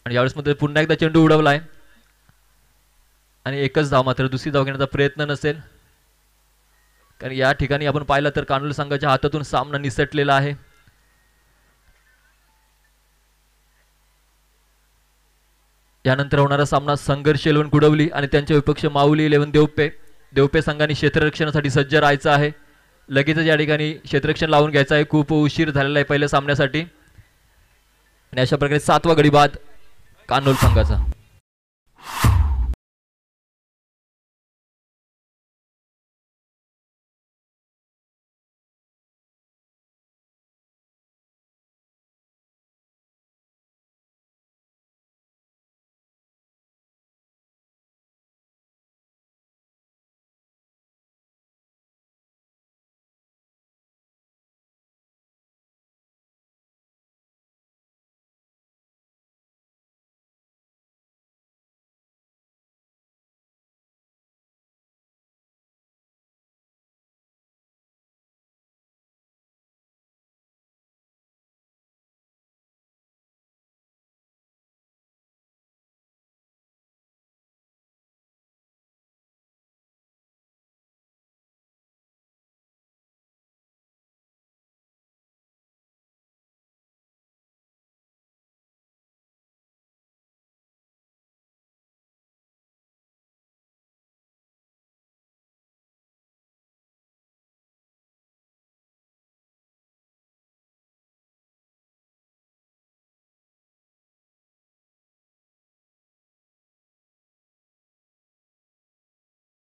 आणि यावेळेस मध्ये पुन्हा एकदा चेंडू उडवलाय आणि एकच धाव, मात्र दुसरी धाव घेण्याचा प्रयत्न नसेल, कारण या ठिकाणी आपण पाहिलं तर कानोली संघाच्या हातातून सामना निसटलेला आहे. यानंतर होणारा सामना संघर्ष 11 कुडवली आणि त्यांच्या विपक्ष माऊली 11 देवपे. देवपे संघाने क्षेत्ररक्षणासाठी सज्ज राहायचं आहे. लगेचच या ठिकाणी क्षेत्ररक्षण लावून घ्यायचं आहे. खूप उशीर झालेला आहे पहिल्या सामन्यासाठी आणि अशा प्रकारे 7वा गडी बाद कानोली संघाचा.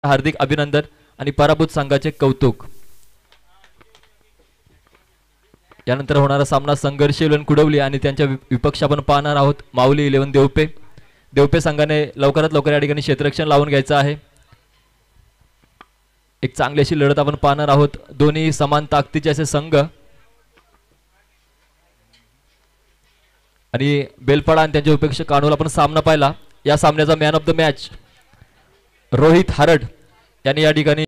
हार्दिक अभिनंदन आणि पराभूत संघाचे कौतुक. यानंतर होणारा सामना संघर्ष 11 कुडवली आणि त्यांच्या विपक्ष आपण पाहणार आहोत माऊली 11 देवपे. देवपे संघाने लवकरात लवकर या ठिकाणी क्षेत्ररक्षण लावून घ्यायचं आहे. एक चांगली अशी लढत आपण पाहणार आहोत. दोन्ही समान ताकदीचे असे संघ आणि बेलपाडा आणि त्यांच्या विपक्ष कानोली आपण सामना पाहिला. या सामन्याचा man of the match Rohit Harad यांनी या ठिकाणी